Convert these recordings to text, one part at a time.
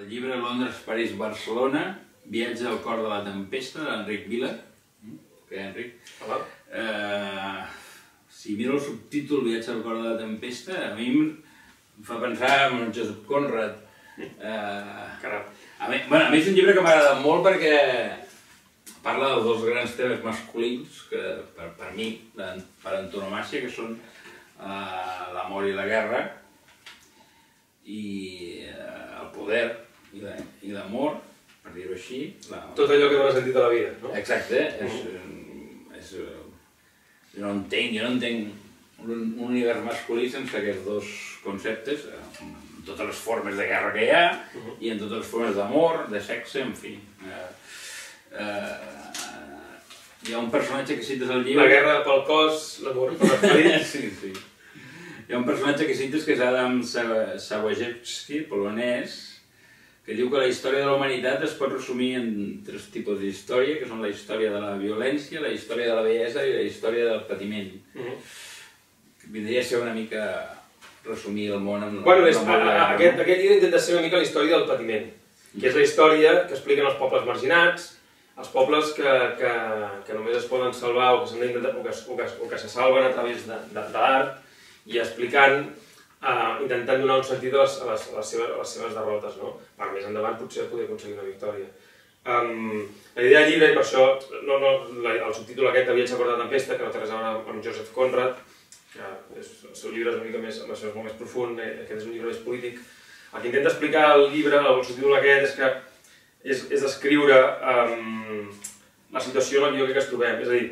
el llibre Londres, París, Barcelona, Viatge al cor de la tempesta, de l'Enric Vila. Què, Enric? Hola. Si miro el subtítol Viatge al cor de la tempesta, a mi em fa pensar en Joseph Conrad. A mi és un llibre que m'agrada molt perquè parla dels dos grans temes masculins que, per mi, per antonomàsia, que són l'amor i la guerra, i el poder i l'amor, per dir-ho així. Tot allò que dona sentit a la vida, no? Exacte. Jo no entenc un univers masculí sense aquests dos conceptes, en totes les formes de guerra que hi ha i en totes les formes d'amor, de sexe, en fi. Hi ha un personatge que cites al llibre... La guerra pel cos, l'amor per l'esperit... Sí. Hi ha un personatge que cites que és Adam Sawajewski, polonès, que diu que la història de la humanitat es pot resumir en tres tipus d'història, que són la història de la violència, la història de la bellesa i la història del patiment. Vindria a ser una mica resumir el món amb... Bueno, aquest llibre intenta ser una mica la història del patiment, que és la història que expliquen els pobles marginats, els pobles que només es poden salvar o que se salven a través de l'art, i explicant, intentant donar un sentit a les seves derrotes, no? Per més endavant potser poder aconseguir una victòria. La idea del llibre, i per això el subtítol aquest de Viatge al cor de la tempesta, que no té res a veure amb Joseph Conrad, que el seu llibre és una mica més, això és molt més profund, aquest és un llibre més polític. El que intenta explicar el llibre, el subtítol aquest, és que és descriure la situació en la que ens trobem. És a dir,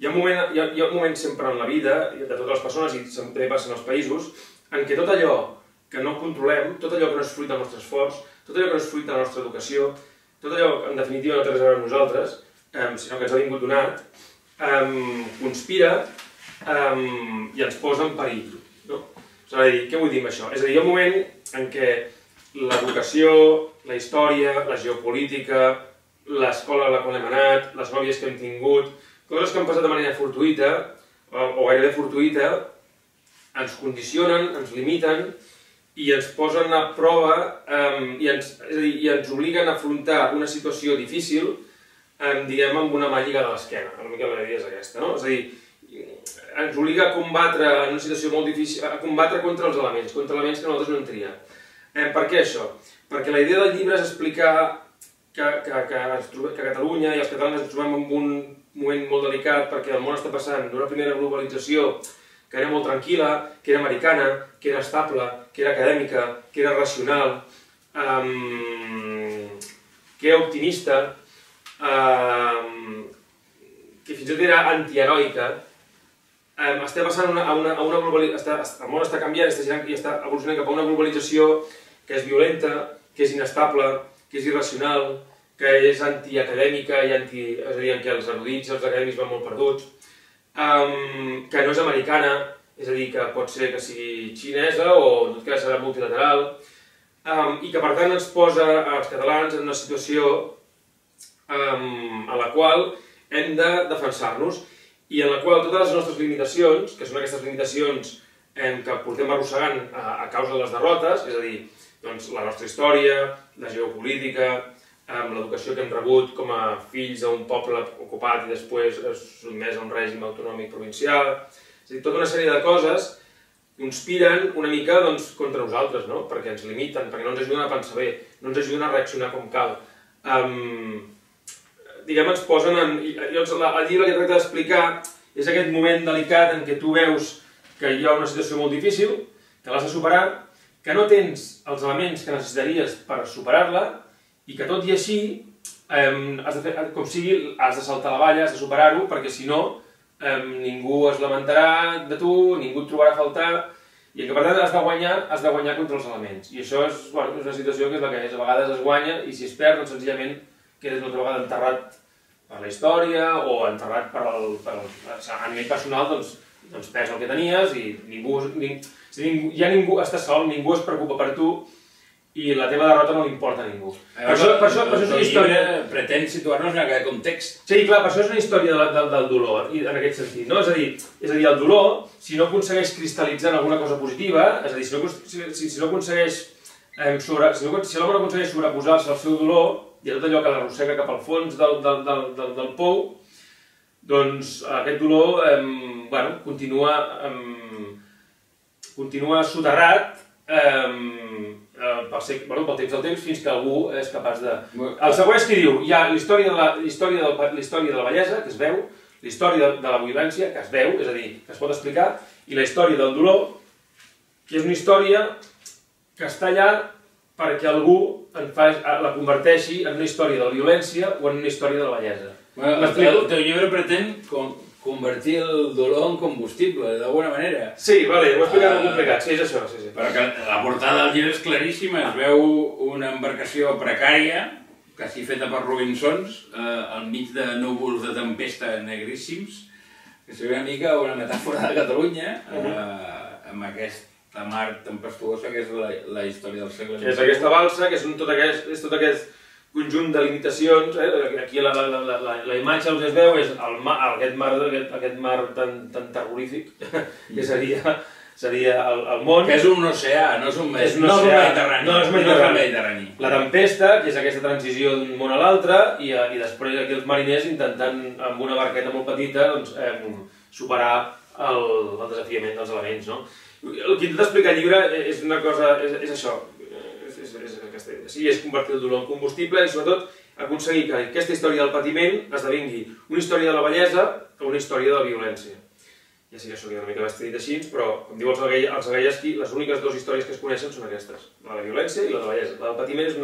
hi ha un moment sempre en la vida, de totes les persones, i també passa en els països, en què tot allò que no controlem, tot allò que no és fruit del nostre esforç, tot allò que no és fruit de la nostra educació, tot allò que en definitiva no té res a veure amb nosaltres, sinó que ens ha vingut donat, conspira i ens posa en perill. És a dir, què vull dir amb això? És a dir, hi ha un moment en què l'educació, la història, la geopolítica, l'escola a la qual hem anat, les nòvies que hem tingut, coses que han passat de manera fortuïta, o gairebé fortuïta, ens condicionen, ens limiten i ens posen a prova i ens obliguen a afrontar una situació difícil, diguem, amb una mà lligada a l'esquena. Una mica la idea és aquesta, no? És a dir, ens obliga a combatre en una situació molt difícil, a combatre contra els elements que nosaltres no hem triat. Per què això? Perquè la idea del llibre és explicar que Catalunya i els catalans ens trobem en un moment molt delicat perquè el món està passant d'una primera globalització que era molt tranquil·la, que era americana, que era estable, que era acadèmica, que era racional, que era optimista, que fins i tot era antiheroica. Està passant a una globalització, el món està canviant i està evolucionant cap a una globalització que és violenta, que és inestable, que és irracional, que és antiacadèmica, és a dir, en què els erudits i els acadèmics van molt perduts, que no és americana, és a dir, que pot ser que sigui xinesa o en tot cas serà multilateral, i que per tant ens posa als catalans en una situació a la qual hem de defensar-nos i en la qual totes les nostres limitacions, que són aquestes limitacions que portem arrossegant a causa de les derrotes, és a dir, la nostra història, la geopolítica, l'educació que hem rebut com a fills d'un poble ocupat i després sotmès a un règim autonòmic provincial. És a dir, tota una sèrie de coses conspiren una mica contra nosaltres, perquè ens limiten, perquè no ens ajuden a pensar bé, no ens ajuden a reaccionar com cal. Diguem, ens posen en... El llibre que tracta d'explicar és aquest moment delicat en què tu veus que hi ha una situació molt difícil, que l'has de superar, que no tens els elements que necessitaries per superar-la, i que tot i així, com sigui, has de saltar la valla, has de superar-ho, perquè si no, ningú es lamentarà de tu, ningú et trobarà a faltar, i que per tant has de guanyar contra els elements. I això és una situació que és la que és, a vegades es guanya, i si es perd, doncs senzillament quedes una altra vegada enterrat per la història, o enterrat a nivell personal, doncs perds el que tenies, i ningú està sol, ningú es preocupa per tu, i la teva derrota no li importa a ningú. Per això és una història... Pretén situar-nos en aquest context. Sí, clar, per això és una història del dolor, en aquest sentit, no? És a dir, el dolor, si no aconsegueix cristal·litzar en alguna cosa positiva, és a dir, si no aconsegueix Si l'home no aconsegueix sobreposar-se al seu dolor, i a tot allò que l'arrossega cap al fons del pou, doncs aquest dolor continua soterrat pel temps del temps fins que algú és capaç de... El següent és que diu, hi ha la història de la bellesa, que es veu, la història de la violència, que es veu, és a dir, que es pot explicar, i la història del dolor, que és una història que està allà perquè algú la converteixi en una història de la violència o en una història de la bellesa. El teu llibre pretén convertir el dolor en combustible, d'alguna manera. Sí, vale, ho he explicat molt complicat, sí, és això, sí. Perquè la portada del llibre és claríssima, es veu una embarcació precària, quasi feta per Robinsons, al mig de núvols de tempesta negríssims, que seria una mica una metàfora de Catalunya, amb aquesta mar tempestuosa que és la història del segle XX. És aquesta balsa, que és tot aquest conjunt de limitacions. Aquí la imatge on es veu és aquest mar tan terrorífic, que seria el món. Que és un oceà, no és un Mediterrani. La tempesta, que és aquesta transició d'un món a l'altre, i després aquí els mariners intentant, amb una barqueta molt petita, superar el desafiament dels elements, no? El que intenta explicar el llibre és una cosa, és això, és aquesta idea. Sí, és convertir el dolor en combustible i sobretot aconseguir que aquesta història del patiment esdevingui una història de la bellesa o una història de la violència. Ja sé que això queda una mica vestit així, però, com diu els Agayeski, les úniques dues històries que es coneixen són aquestes, la de la violència i la de la bellesa. La del patiment és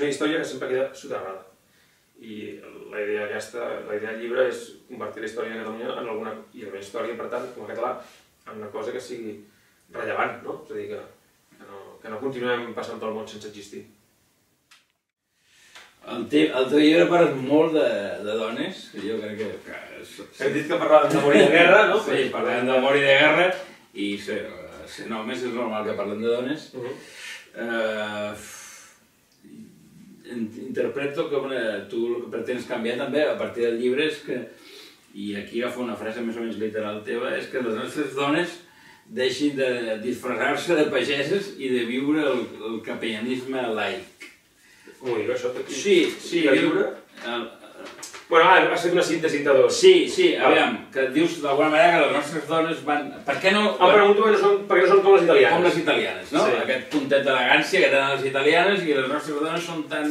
una història que sempre queda soterrada. I la idea del llibre és convertir la història de Catalunya en alguna... i la meva història, per tant, com a català, en una cosa que sigui rellevant, no? És a dir, que no continuem passant pel món sense existir. El teu llibre parla molt de dones, jo crec que... Hem dit que parlàvem d'amor i de guerra, no? Sí, parlem d'amor i de guerra, i sent homes és normal que parlem de dones. Interpreto que tu el que pretens canviar també a partir del llibre és que, i aquí agafo una frase més o menys literal teva, és que les nostres dones deixin de disfressar-se de pageses i de viure el capellanisme laic. Com ho diu, això? Sí, de viure? Bueno, has fet una síntesi de dos. Sí, aviam, que dius d'alguna manera que les nostres dones van... Per què no... Em pregunto per què no són com les italianes. Com les italianes, no? Sí. Aquest puntet d'elegància que tenen les italianes i les nostres dones són tan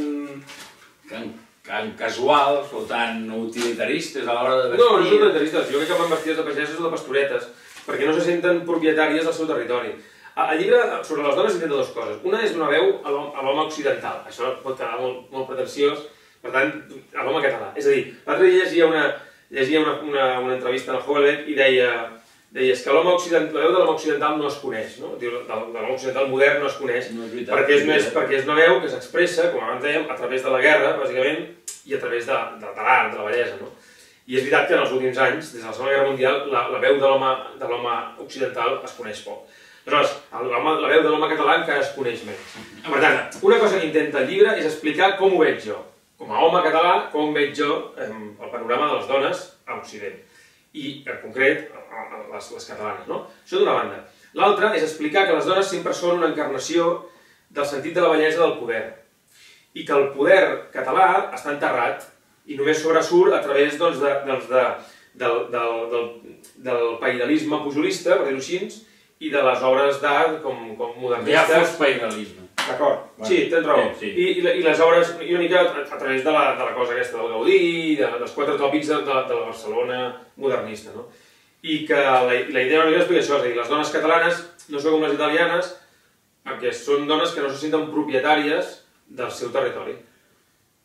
casuals o tan utilitaristes a l'hora de vestir. No són utilitaristes. Jo crec que van vestides de pageses o de pastoretes, perquè no se senten propietàries del seu territori. El llibre sobre les dones intenta dues coses. Una és donar veu a l'home occidental. Això pot quedar molt pretensiós, per tant, a l'home català. És a dir, l'altre dia llegia una entrevista en el Houellebecq i deia que la veu de l'home occidental no es coneix, no? De l'home occidental modern no es coneix, perquè és una veu que s'expressa, com abans dèiem, a través de la guerra, bàsicament, i a través de l'art, de la bellesa, no? I és veritat que en els últims anys, des de la Segona Guerra Mundial, la veu de l'home occidental es coneix poc. Aleshores, la veu de l'home català encara es coneix menys. Per tant, una cosa que intenta el llibre és explicar com ho veig jo. Com a home català, com veig jo el panorama de les dones a Occident. I, en concret, les catalanes, no? Això d'una banda. L'altra és explicar que les dones sempre són una encarnació del sentit de la bellesa del poder. I que el poder català està enterrat i només sobresurt a través del paidalisme pujolista, per dir-ho així, i de les obres d'art com modernistes. Ja fos paidalisme. D'acord, sí, tens raó. I les obres, i una mica a través de la cosa aquesta del Gaudí, dels quatre tòpics de la Barcelona modernista, no? I que la idea una mica explica això, és a dir, les dones catalanes no són com les italianes, perquè són dones que no se senten propietàries del seu territori.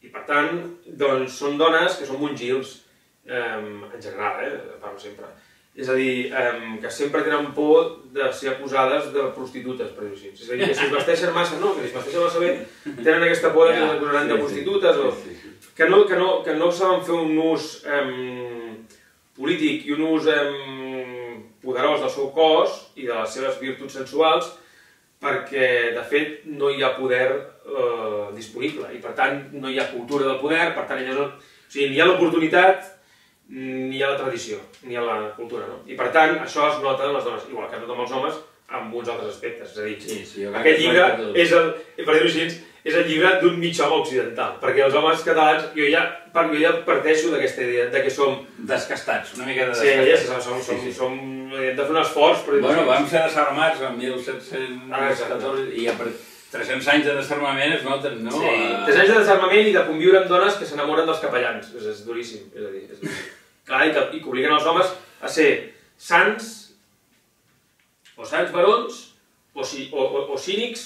I per tant, doncs, són dones que són mongils, en general, parlo sempre. És a dir, que sempre tenen por de ser acusades de prostitutes, per dir-ho així. És a dir, que si es vesteixen massa, no, que si es vesteixen massa bé, tenen aquesta por que les acusaran de prostitutes, o que no saben fer un ús polític i un ús poderós del seu cos i de les seves virtuts sensuals, perquè, de fet, no hi ha poder disponible i, per tant, no hi ha cultura del poder, per tant, ni hi ha l'oportunitat ni hi ha la tradició, ni hi ha la cultura, no? I, per tant, això es nota en les dones, igual que es nota amb els homes amb uns altres aspectes. És a dir, Sí, aquest llibre és el, per dir-ho així, és el llibre d'un mig home occidental, perquè els homes catalans, jo ja parteixo d'aquesta idea, de que som... Descastats, una mica de descastats. Som hem de fer un esforç, però... Bueno, vam ser desarmats en 1714 i a 300 anys de desarmament es noten, no? Sí, 3 anys de desarmament i de conviure amb dones que s'enamoren dels capellans. És duríssim, és a dir... Clar, i que obliguen els homes a ser sants, o sants barons, o cínics,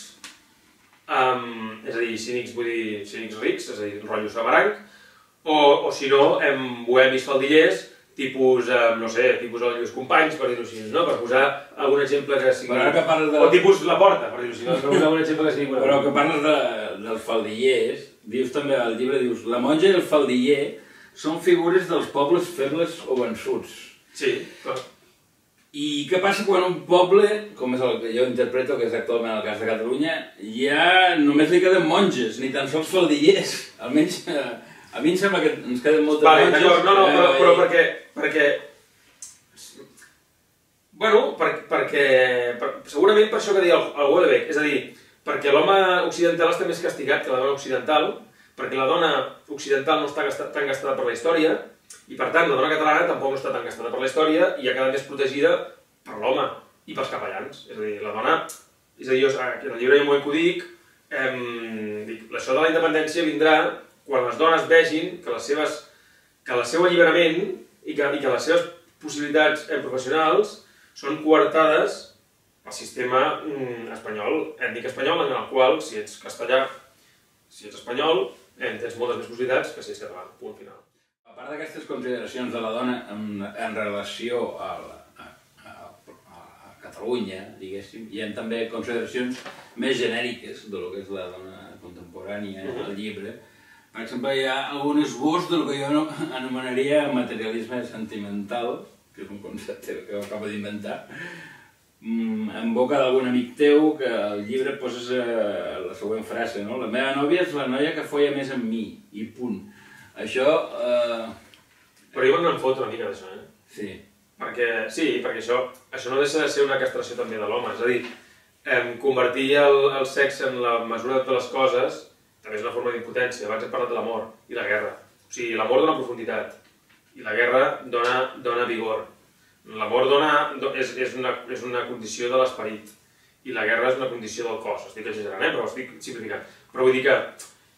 és a dir, cínics vull dir cínics rics, és a dir, rotllo samaranc, o si no, bohemis faldillers, tipus, no sé, tipus el Lluís Companys, per dir-ho així, no? Per posar algun exemple que sigui... O tipus La Porta, per dir-ho així, no? Per posar algun exemple que sigui... Però que parles dels faldillers, dius també al llibre, dius, la monja i el faldiller són figures dels pobles febles o vençuts. Sí, clar. I què passa quan un poble, com és el que jo interpreto, que és actualment el cas de Catalunya, ja només li queden monges, ni tan sols faldillers. Almenys a mi em sembla que ens queden moltes monges. No, però perquè... Bueno, perquè... Segurament per això que deia el Houellebecq, és a dir, perquè l'home occidental està més castigat que la dona occidental, perquè la dona occidental no està tan gastada per la història, i per tant la dona catalana tampoc no està tan gastada per la història i ha quedat més protegida per l'home i pels capellans. És a dir, la dona... És a dir, jo en el llibre hi ha un moment que ho dic, això de la independència vindrà quan les dones vegin que el seu alliberament i que les seves possibilitats professionals són coartades pel sistema espanyol, ètnic espanyol, en el qual, si ets castellà, si ets espanyol, tens moltes més possibilitats que si ets català, punt final. A part d'aquestes consideracions de la dona en relació a Catalunya, diguéssim, hi ha també consideracions més genèriques del que és la dona contemporània al llibre. Per exemple, hi ha algun esbós del que jo anomenaria materialisme sentimental, que és un concepte que acabo d'inventar, en boca d'algun amic teu que al llibre poses la següent frase, no? La meva nòvia és la noia que folla més amb mi, i punt. Això... Però jo me'n foto una mica d'això, eh? Sí. Perquè això no deixa de ser una castració també de l'home, és a dir, convertir el sexe en la mesura de les coses també és una forma d'impotència. Abans he parlat de l'amor i la guerra. O sigui, l'amor dona profunditat i la guerra dona vigor. L'amor és una condició de l'esperit i la guerra és una condició del cos. Estic exagerant, però estic simplificant. Però vull dir que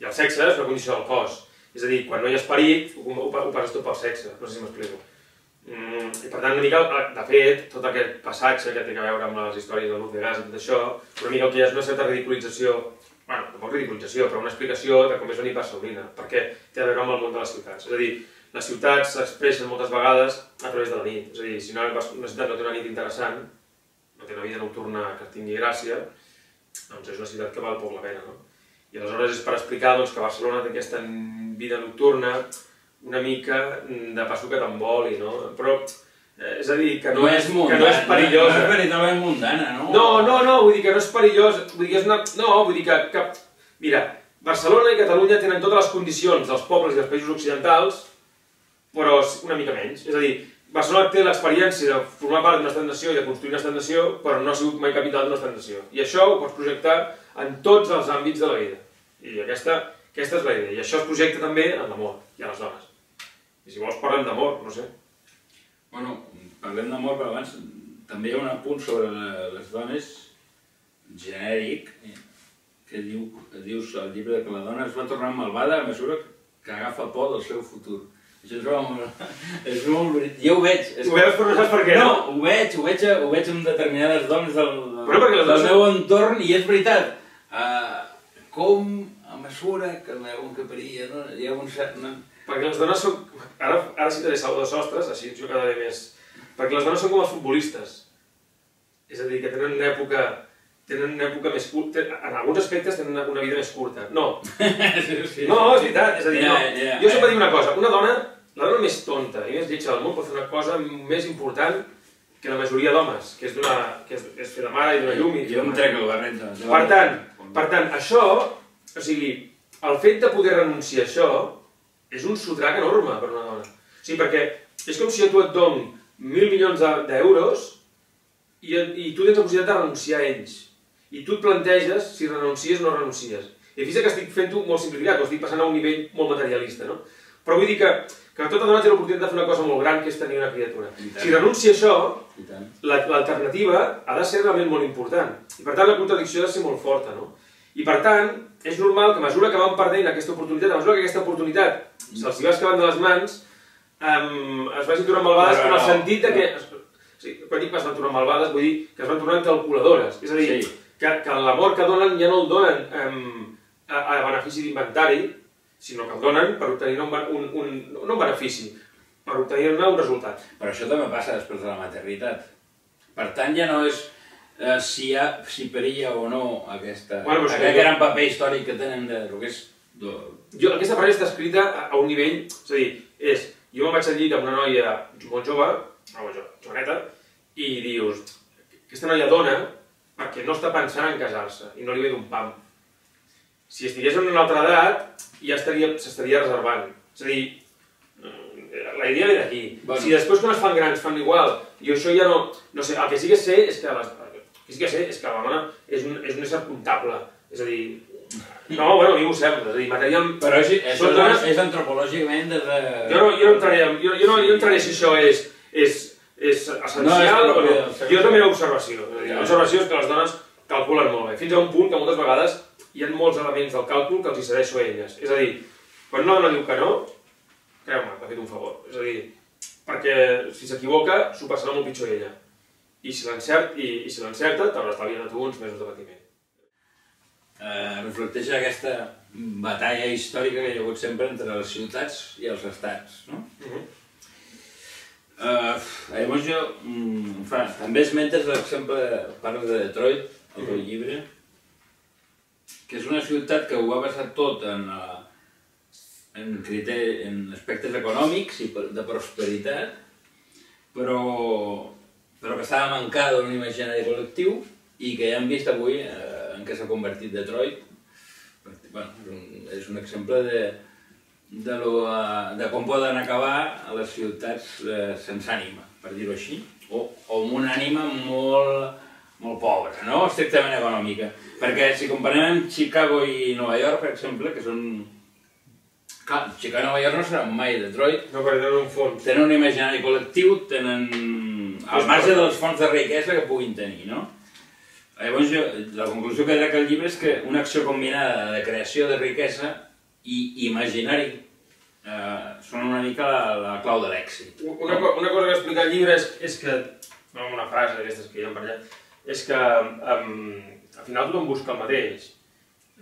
el sexe és una condició del cos. És a dir, quan no hi ha esperit, ho passes tot pel sexe. No sé si m'explico. I per tant, una mica, de fet, tot aquest passatge que té a veure amb les històries del Luz de Gas i tot això, una mica el que hi ha és una certa ridiculització, bueno, tampoc ridiculització, però una explicació de com és una hipersaurina, perquè té a veure amb el món de les ciutats. És a dir, les ciutats s'expressen moltes vegades a través de la nit. És a dir, si una ciutat no té una nit interessant, no té una vida nocturna que tingui gràcia, doncs és una ciutat que val poc la pena, no? I aleshores és per explicar que Barcelona té aquesta vida nocturna una mica de passo que t'emboli, no? Però, és a dir, que no és perillosa. No és veritablement mundana, no? No, vull dir que no és perillosa, vull dir que és una... No, vull dir que... Mira, Barcelona i Catalunya tenen totes les condicions dels pobles i dels països occidentals, però una mica menys. És a dir, Barcelona té l'experiència de formar part d'una estat-nació i de construir una estat-nació, però no ha sigut mai capital d'una estat-nació. I això ho pots projectar en tots els àmbits de la vida. I aquesta és la idea. I això es projecta també en l'amor i a les dones. I si vols parlem d'amor, no sé. Bueno, parlem d'amor, però abans també hi ha un apunt sobre les dones genèric, que dius al llibre que la dona es va tornar malvada a mesura que agafa por del seu futur. Això és molt bonic. Jo ho veig. Ho veus però no saps per què, no? Ho veig en determinades dones del meu entorn i és veritat. Com a mesura que el meu encaperia, no? Hi ha un cert... Perquè les dones són... Ara citaré Salvador Sostres, així jo cada dia més. Perquè les dones són com els futbolistes. És a dir, que tenen una època més curta... En alguns aspectes tenen una vida més curta. No. No, és veritat. És a dir, no. Jo sempre dic una cosa. La dona més tonta i més lletja del món pot fer una cosa més important que la majoria d'homes, que és fer de mare i donar llum i... Jo em trec el barret. Per tant, això... O sigui, el fet de poder renunciar a això és un sotrac enorme per una dona. O sigui, perquè és com si a tu et dono 1.000 milions d'euros i tu tens la possibilitat de renunciar a ells. I tu et planteges si renuncies o no renuncies. I fixa que estic fent-ho molt simplificat, ho estic passant a un nivell molt materialista, no? Però vull dir que tota dona té l'oportunitat de fer una cosa molt gran, que és tenir una criatura. Si renuncia a això, l'alternativa ha de ser realment molt important. I per tant la contradicció ha de ser molt forta, no? I per tant, és normal que a mesura que van perdent aquesta oportunitat, a mesura que aquesta oportunitat se'ls va escapant de les mans, es vagin tornant malvades en el sentit de que... Quan dic que es van tornar malvades, vull dir que es van tornar calculadores. És a dir, que l'amor que donen ja no el donen a benefici d'inventari, sinó que el donen per obtenir un benefici, per obtenir-ne un resultat. Però això també passa després de la maternitat. Per tant, ja no és si perilla o no aquest gran paper històric que tenen de lo que és... Aquesta frase està escrita a un nivell, és a dir, jo me'n vaig al llit amb una noia molt jove, joveneta, i dius, aquesta noia dona perquè no està pensant en casar-se i no li ve d'un pam. Si estigués en una altra edat, ja s'estaria reservant. És a dir, la idea ve d'aquí. Si després quan es fan grans fan igual, i això ja no... No sé, el que sí que sé és que la dona és un ésser comptable. És a dir... No, bueno, a mi ho sembla. És a dir, material... Però això és antropològicament... Jo no entraré si això és essencial o no. Jo també hi ha observació. L'observació és que les dones calculen molt bé. Fins a un punt que moltes vegades hi ha molts elements del càlcul que els hi cedeixo a elles. És a dir, quan una dona diu que no, creu-me, t'ha fet un favor. És a dir, perquè si s'equivoca, s'ho passarà molt pitjor ella. I si l'encerta, t'haurà estalviat a tu uns mesos de patiment. Reflecteix aquesta batalla històrica que hi ha hagut sempre entre les ciutats i els estats, no? Llavors jo... També esmentes l'exemple, parles de Detroit, el teu llibre, que és una ciutat que ho ha basat tot en aspectes econòmics i de prosperitat, però que estava mancada d'un imaginari col·lectiu i que ja hem vist avui en què s'ha convertit Detroit. És un exemple de com poden acabar les ciutats sense ànima, per dir-ho així, o amb una ànima molt pobra, no? Estrictament econòmica. Perquè si comparem amb Chicago i Nova York, per exemple, que són... Clar, Chicago i Nova York no seran mai Detroit. No, perquè tenen un fons. Tenen un imaginari col·lectiu, tenen al marge dels fons de riquesa que puguin tenir, no? Llavors, la conclusió que trec al llibre és que una acció combinada de creació de riquesa i imaginari són una mica la clau de l'èxit. Una cosa que explica el llibre és que, una frase d'aquestes que hi ha per allà, és que al final tothom busca el mateix.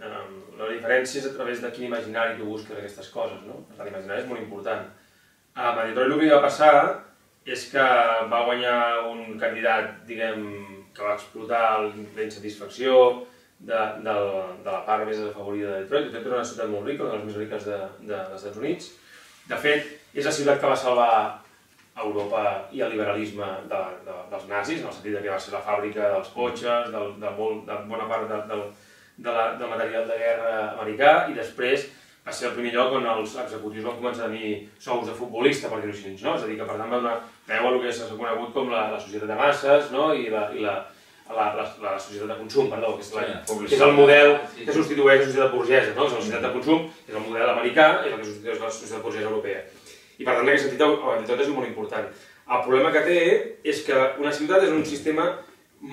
La diferència és a través de quin imaginari tu busques aquestes coses, no? Per tant, l'imaginari és molt important. A Detroit el que va passar és que va guanyar un candidat, diguem, que va explotar la insatisfacció de la part més desafavorida de Detroit. Detroit era una ciutat molt rica, una de les més riques dels Estats Units. De fet, és la ciutat que va salvar Europa i el liberalisme dels nazis, en el sentit que va ser la fàbrica dels cotxes, de bona part del material de guerra americà, i després va ser el primer lloc on els executius van començar a tenir sous de futbolista, per dir-ho així, no? És a dir, que per tant va donar veu a el que s'ha conegut com la societat de masses, no? I la societat de consum, perdó, que és el model que substitueix la societat burgesa, no? La societat de consum és el model americà, és el que substitueix la societat burgesa europea. I per tant, en aquest sentit, tot és molt important. El problema que té és que una ciutat és un sistema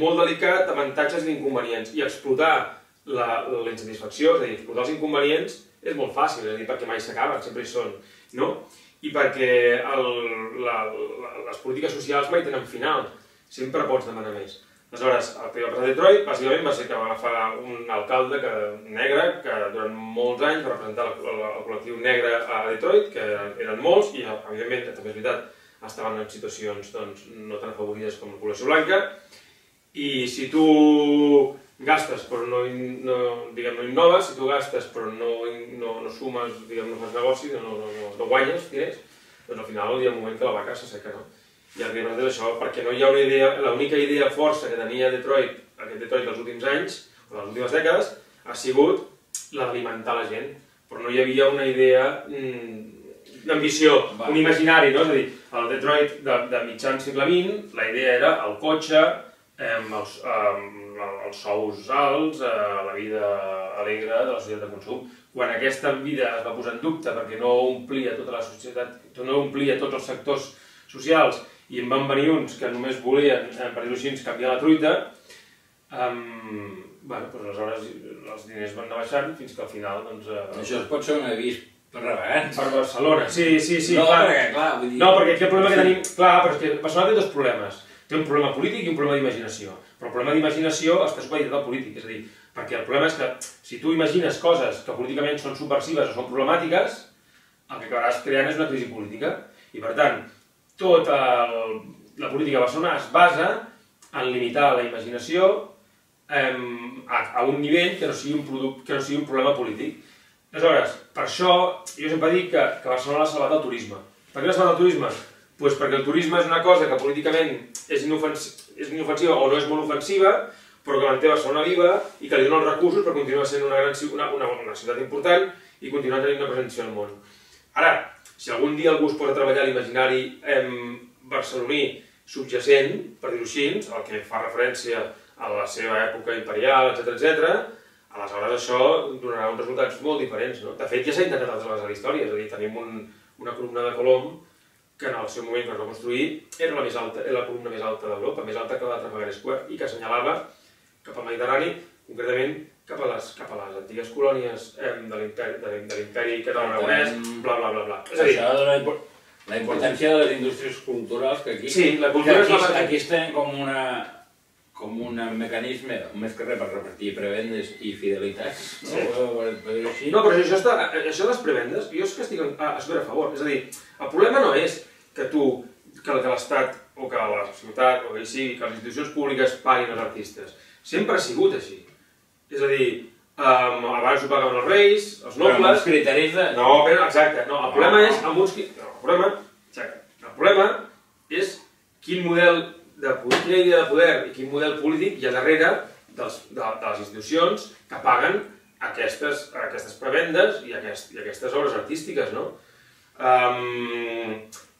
molt delicat d'avantatges i d'inconvenients, i explotar la insatisfacció, és a dir, explotar els inconvenients, és molt fàcil, és a dir, perquè mai s'acaben, sempre hi són, no? I perquè les polítiques socials mai tenen final, sempre pots demanar més. Aleshores, el que va passar a Detroit, bàsicament, va ser que va agafar un alcalde negre que durant molts anys va representar el col·lectiu negre a Detroit, que eren molts, i evidentment, també és veritat, estaven en situacions no tan afavorides com la població blanca, i si tu gastes però no innoves, si tu gastes però no sumes, no fas negoci, no guanyes diners, doncs al final hi ha un moment que la vaca s'asseca, no? I el que passa és això, perquè no hi ha una idea, l'única idea força que tenia Detroit, aquest Detroit dels últims anys, o de les últimes dècades, ha sigut la d'alimentar la gent, però no hi havia una idea d'ambició, un imaginari, no? És a dir, al Detroit de mitjan segle XX, la idea era el cotxe, els sous alts, la vida alegre de la societat de consum. Quan aquesta vida es va posar en dubte perquè no omplia tota la societat, no omplia tots els sectors socials i en van venir uns que només volien, per dir-ho així, canviar la truita, aleshores els diners van anar baixant fins que al final... Això pot ser un avís per Ravagants. Per Barcelona, sí. No, perquè, clar, vull dir... No, perquè aquí el problema que tenim... Clar, però és que Barcelona té dos problemes. Té un problema polític i un problema d'imaginació. Però el problema d'imaginació està supeditat al polític, és a dir, perquè el problema és que si tu imagines coses que políticament són subversives o són problemàtiques, el que acabaràs creant és una crisi política. I per tant, tota la política a Barcelona es basa en limitar la imaginació a un nivell que no sigui un problema polític. Aleshores, per això jo sempre dic que Barcelona ha salvat el turisme. Per què l'ha salvat el turisme? Doncs perquè el turisme és una cosa que políticament és inofensiva o no és molt ofensiva, però que manté Barcelona viva i que li dona els recursos per continuar sent una ciutat important i continuar tenint una presència al món. Ara, si algun dia algú es posa a treballar a l'imaginari barceloní subjacent, per dir-ho així, el que fa referència a la seva època imperial, etc., aleshores això donarà uns resultats molt diferents. De fet, ja s'ha intentat altres vegades a la història, és a dir, tenim una columna de Colom que en el seu moment que es va construir era la columna més alta d'Europa, més alta que la Trafalgar Square, i que assenyalava cap al Mediterrani, concretament cap a les antigues colònies de l'imperi català-aragonès, bla, bla, bla, bla. És a dir, això dona la importància de les indústries culturals que aquí... Sí, la cultura és la... Aquí estem com un mecanisme, més que res per repartir prebendes i fidelitats, no? No, però això de les prebendes, jo és que estic a favor. És a dir, el problema no és que l'Estat o que la ciutat o que les institucions públiques paguin els artistes. Sempre ha sigut així. És a dir, abans ho pagaven els reis, els nobles... Però amb els criteris de... No, però exacte, no, el problema és amb uns... El problema és quin model quina idea de poder i quin model polític hi ha darrere de les institucions que paguen aquestes prebendes i aquestes obres artístiques, no?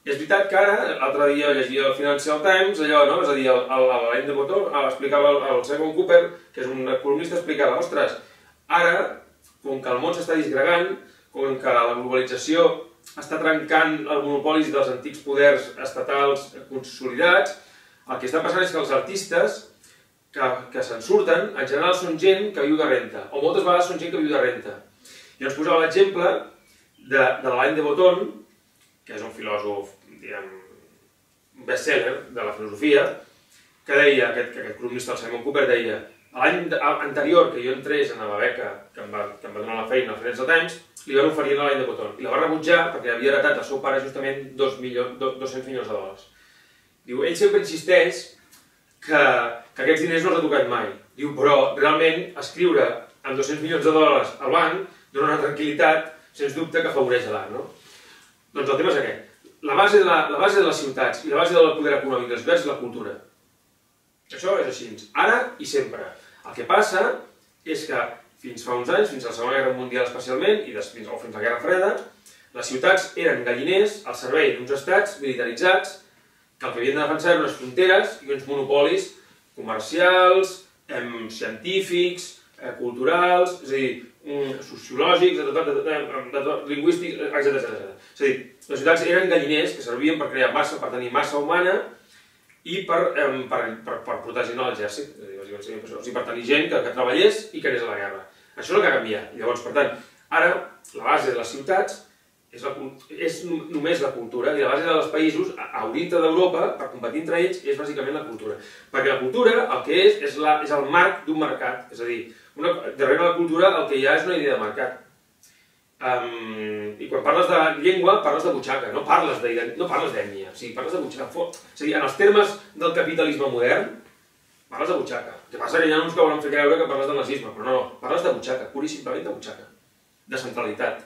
És veritat que ara, l'altre dia llegia el Financial Times, allò, no? És a dir, l'Alain de Botton explicava, el Simon Cooper, que és un columnista, explicava, ostres, ara, com que el món s'està disgregant, com que la globalització està trencant els monopolis dels antics poders estatals consolidats, el que està passant és que els artistes que se'n surten, en general són gent que viu de renta, o moltes vegades són gent que viu de renta. I ens posava l'exemple de l'Alain de Botton, que és un filòsof, diguem, best-seller de la filosofia, que deia, aquest columnista, el Simon Cooper, deia l'any anterior que jo entrés en la beca que em va donar la feina al Financial Times, li van oferir l'Alain de Botton, i la va rebutjar perquè havia heretat del seu pare justament $200 milions. Diu, ell sempre insisteix que aquests diners no els ha tocat mai. Diu, però realment escriure amb $200 milions al banc dona una tranquil·litat, sens dubte, que afavoreix l'art, no? Doncs el tema és aquest. La base de les ciutats i la base del poder econòmic de les ciutats és la cultura. Això és així, ara i sempre. El que passa és que fins fa uns anys, fins a la Segona Guerra Mundial especialment, o fins a la Guerra Freda, les ciutats eren galliners al servei d'uns estats militaritzats que el que havien de defensar eren unes fronteres i uns monopolis comercials, científics, culturals, és a dir, sociològics, lingüístics, etc. És a dir, les ciutats eren galliners que servien per crear massa, per tenir massa humana i per protegir l'exèrcit, o sigui, per tenir gent que treballés i que anés a la guerra. Això és el que ha canviat. Llavors, per tant, ara la base de les ciutats és només la cultura, i la base dels països, a dintre d'Europa, per competir entre ells, és bàsicament la cultura. Perquè la cultura el que és el marc d'un mercat, és a dir, darrere la cultura el que hi ha és una idea de mercat. I quan parles de llengua, parles de butxaca, no parles d'ètnia, o sigui, parles de butxaca. És a dir, en els termes del capitalisme modern, parles de butxaca. El que passa que hi ha uns que volen fer creure que parles del nazisme, però no, parles de butxaca, pura i simplement de butxaca, de centralitat.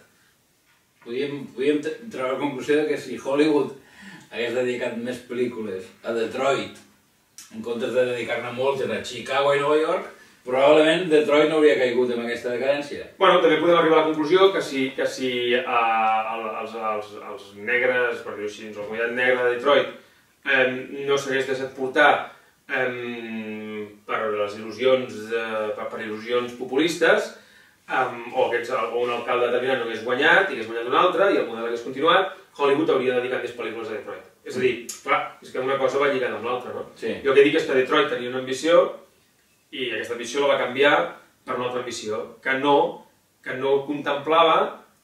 Podríem treure la conclusió que si Hollywood hagués dedicat més pel·lícules a Detroit, en comptes de dedicar-ne moltes a Chicago i Nova York, probablement Detroit no hauria caigut en aquesta decadència. Bueno, també podem arribar a la conclusió que si els negres, per dir-ho així, la comunitat negra de Detroit no s'hagués deixat portar per les il·lusions populistes, o un alcalde determinat no hagués guanyat i hagués guanyat un altre i el model hagués continuat, Hollywood hauria dedicat més pel·lícules a Detroit. És a dir, clar, és que una cosa va lligada amb l'altra, no? Jo el que dic és que Detroit tenia una ambició i aquesta ambició la va canviar per una altra ambició, que no contemplava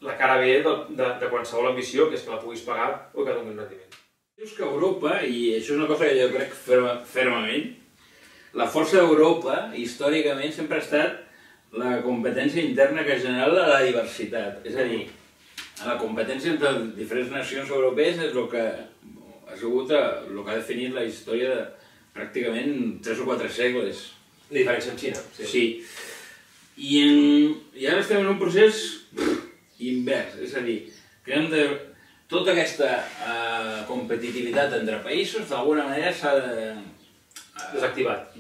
la cara B de qualsevol ambició, que és que la puguis pagar o que doni un rendiment. Dius que Europa, i això és una cosa que jo crec fermament, la força d'Europa, històricament, sempre ha estat la competència interna que genera la diversitat. És a dir, la competència entre diferents nacions europees és el que ha sigut el que ha definit la història de pràcticament 3 o 4 segles. La diferència amb Xina. Sí. I ara estem en un procés invers, és a dir, que hem de... Tota aquesta competitivitat entre països d'alguna manera s'ha de...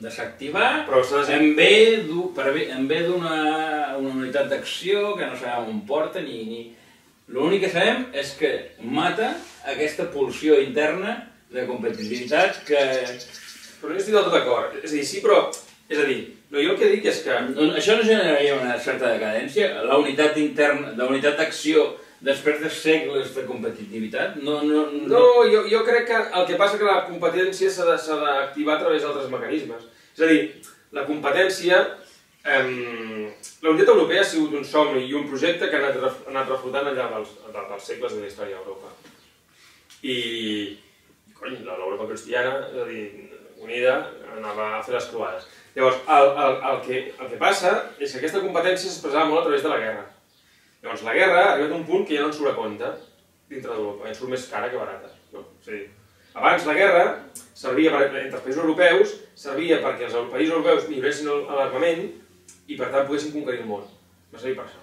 desactivar en bé d'una unitat d'acció que no sabem on porta ni... L'únic que sabem és que mata aquesta pulsió interna de competitivitat que... Però no estic del tot d'acord. És a dir, sí, però... És a dir, jo el que dic és que... Això no generaria una certa decadència? La unitat interna, la unitat d'acció després de segles de competitivitat? No, jo crec que el que passa és que la competència s'ha d'activar a través d'altres mecanismes. És a dir, la competència... La Unitat Europea ha sigut un somni i un projecte que ha anat reflotant al llarg dels segles de la història d'Europa. I, cony, l'Europa cristiana, és a dir, unida, anava a fer les croades. Llavors, el que passa és que aquesta competència s'expressava molt a través de la guerra. Llavors, la guerra ha arribat a un punt que ja no en surt a compte dintre d'Europa, en surt més cara que barata. És a dir, abans la guerra servia entre els països europeus, servia perquè els països europeus milloressin l'armament i per tant poguessin conquerir el món. Va servir per això.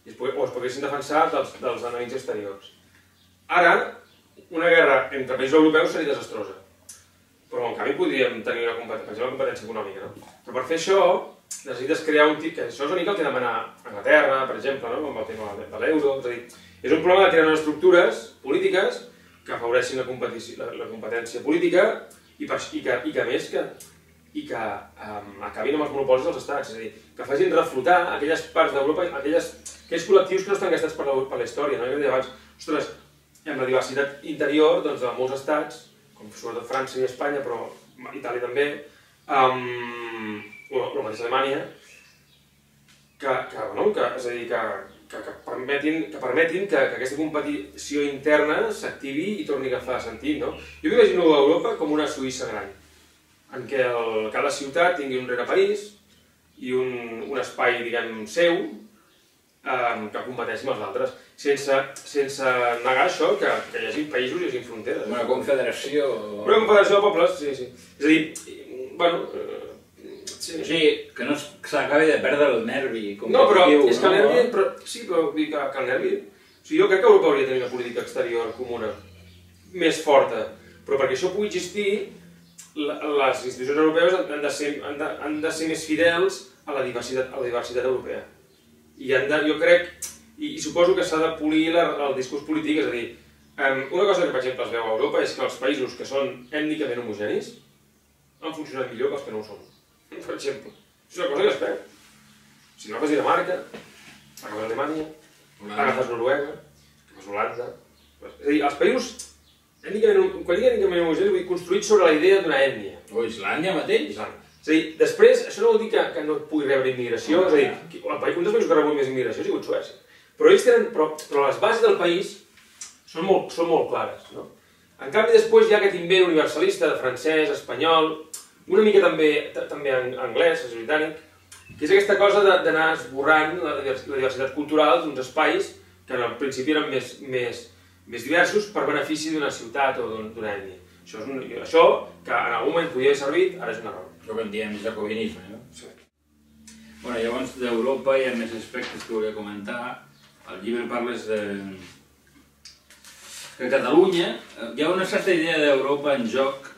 O es poguessin defensar dels enemics exteriors. Ara, una guerra entre països europeus seria desastrosa. Però en canvi podríem tenir una competència econòmica, no? Però per fer això necessites crear un tipus... Això és una mica el que demana Anglaterra, per exemple, amb el tema de l'euro. És a dir, és un problema de crear unes estructures polítiques que afavoreixin la competència política i que a més acabin amb els monopolis dels estats. És a dir, que facin reflotar aquelles parts d'Europa, aquells col·lectius que no estan gastats per la història. No? Jo deia abans, ostres, amb la diversitat interior de molts estats, com sobretot França i Espanya, però Itàlia també, o la mateixa Alemanya, és a dir, que permetin que aquesta competició interna s'activi i torni a agafar sentit. Jo m'imagino Europa com una Suïssa gran, en què cada ciutat tingui un rereparís i un espai, diguem, seu, que competeixi amb els altres, sense negar això, que hi hagi països i hi hagi fronteres. Una confederació... Una confederació de pobles, sí. És a dir, bueno... O sigui, que no s'acabi de perdre el nervi competitiu. No, però és que el nervi... Sí, però vull dir que el nervi... O sigui, jo crec que Europa hauria de tenir una política exterior comuna més forta, però perquè això pugui existir, les institucions europees han de ser més fidels a la diversitat europea. I jo crec, i suposo que s'ha de polir el discurs polític, és a dir, una cosa que, per exemple, es veu a Europa és que els països que són ètnicament homogenis han funcionat millor que els que no ho són, per exemple. És una cosa que es veu. Si no agafes Dinamarca, agafes Alemanya, agafes Noruega, agafes Holanda... És a dir, els països, quan dic ètnicament homogenis, vull dir construïts sobre la idea d'una ètnia. O Islàndia mateix. És a dir, després, això no vol dir que no pugui rebre immigració, és a dir, un dels països que ha rebut més immigració ha sigut Suècia. Però les bases del país són molt clares, no? En canvi, després hi ha aquest invent universalista de francès, espanyol, una mica també anglès, britànic, que és aquesta cosa d'anar esborrant la diversitat cultural d'uns espais que al principi eren més diversos per benefici d'una ciutat o d'una ètnia. Això, que en algun moment podia haver servit, ara és un error. El que en diem jacobinisme, no? Sí. Bueno, llavors d'Europa hi ha més aspectes que volia comentar. Al llibre parles de... que a Catalunya hi ha una certa idea d'Europa en joc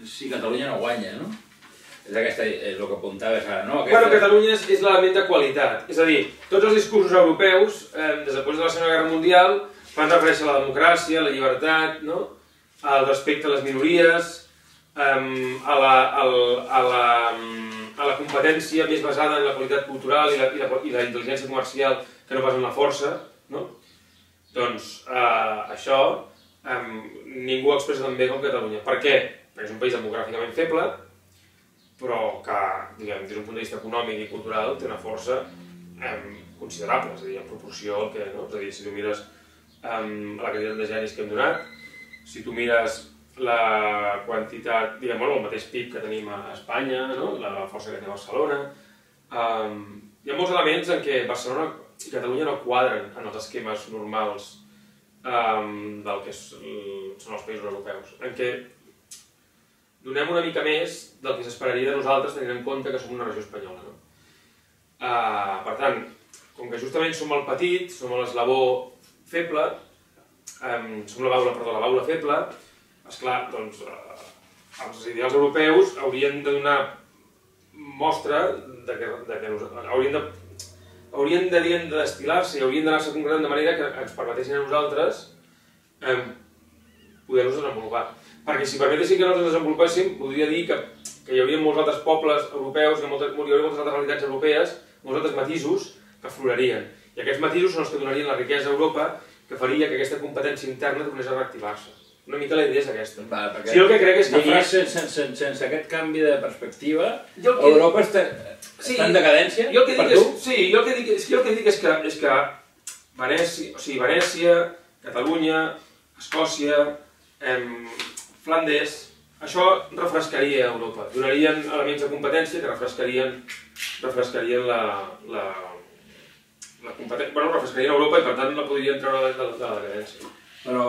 si Catalunya no guanya, no? És el que apuntaves ara, no? Bueno, Catalunya és l'element de qualitat. És a dir, tots els discursos europeus, després de la Segona Guerra Mundial, fan referència a la democràcia, a la llibertat, no? Al respecte a les minories, a la competència més basada en la qualitat cultural i la intel·ligència comercial que no pas en la força, no? Doncs això ningú ho expressa tan bé com Catalunya. Per què? Perquè és un país demogràficament feble, però que, diguem, des d'un punt de vista econòmic i cultural té una força considerable, és a dir, en proporció al que, no? És a dir, si tu mires la quantitat de genis que hem donat, si tu mires la quantitat, diguem, el mateix PIB que tenim a Espanya, no? La força que té Barcelona, hi ha molts elements en què Barcelona i Catalunya no quadren en els esquemes normals del que són els països europeus, en què donem una mica més del que s'esperaria de nosaltres tenint en compte que som una regió espanyola, no? Per tant, com que justament som el petit, som l'eslabó feble, som la baula feble, esclar, doncs els ideals europeus haurien de donar mostra que haurien de destil·lar-se i haurien d'anar-se concretant de manera que ens permetessin a nosaltres poder-nos desenvolupar. Perquè si permetessin que no ens desenvolupéssim, voldria dir que hi hauria molts altres pobles europeus, hi hauria moltes altres realitats europees, molts altres matisos que aflorarien. I aquests matisos són els que donarien la riquesa a Europa, que faria que aquesta competència interna tornés a reactivar-se. Una mica la idea és aquesta. Sí, el que crec és que sense aquest canvi de perspectiva, Europa està en decadència per tu? Sí, jo el que dic és que Venècia, Catalunya, Escòcia, Flandes, això refrescaria Europa. Donarien elements de competència que refrescarien refrescarien Europa i per tant la podrien treure de la decadència. Però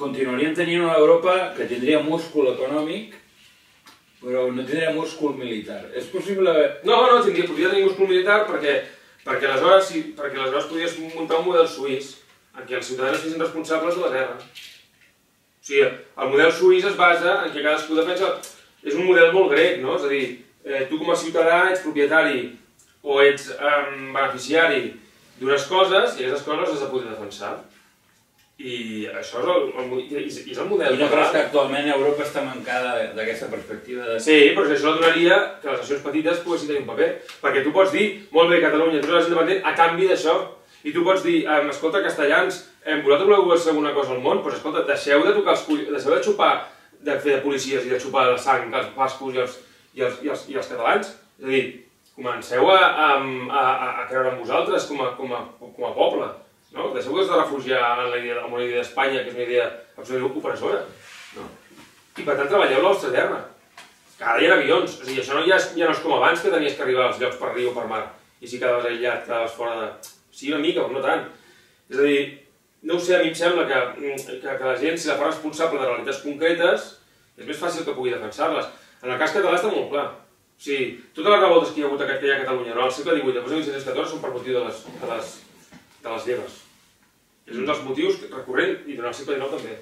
continuaríem tenint una Europa que tindria múscul econòmic, però no tindria múscul militar. És possible... No, podria tenir múscul militar perquè aleshores podries muntar un model suís en què els ciutadans fossin responsables de la guerra. O sigui, el model suís es basa en què cadascú defensa... És un model molt grec, no? És a dir, tu com a ciutadà ets propietari o ets beneficiari d'unes coses i aquestes coses les has de poder defensar. I això és el model. I no creus que actualment Europa està mancada d'aquesta perspectiva? Sí, però això donaria que les nacions petites poguessin tenir un paper. Perquè tu pots dir, molt bé, Catalunya, tu eres independent a canvi d'això. I tu pots dir, escolta, castellans, vosaltres voleu ser alguna cosa al món? Doncs escolta, deixeu de tocar els collons, deixeu de xupar, de fer de policies i de xupar la sang als bascos i els catalans. És a dir, comenceu a creure en vosaltres com a poble. No? Deixeu-vos de refugiar en una idea d'Espanya, que és una idea absolutament opressora. No? I per tant treballeu la vostra terra. Que ara hi ha avions. O sigui, això ja no és com abans que tenies que arribar als llocs per riu o per mar. I si quedaves aïllat, quedaves fora de... Sí, una mica, però no tant. És a dir, no ho sé, a mi em sembla que la gent, si la fa responsable de realitats concretes, és més fàcil que pugui defensar-les. En el cas català està molt clar. O sigui, totes les revoltes que hi ha hagut a Catalunya no, al segle XVIII, després de 1714, són per motiu de les lleves. És un dels motius recurrents, i durant el segle XIX també.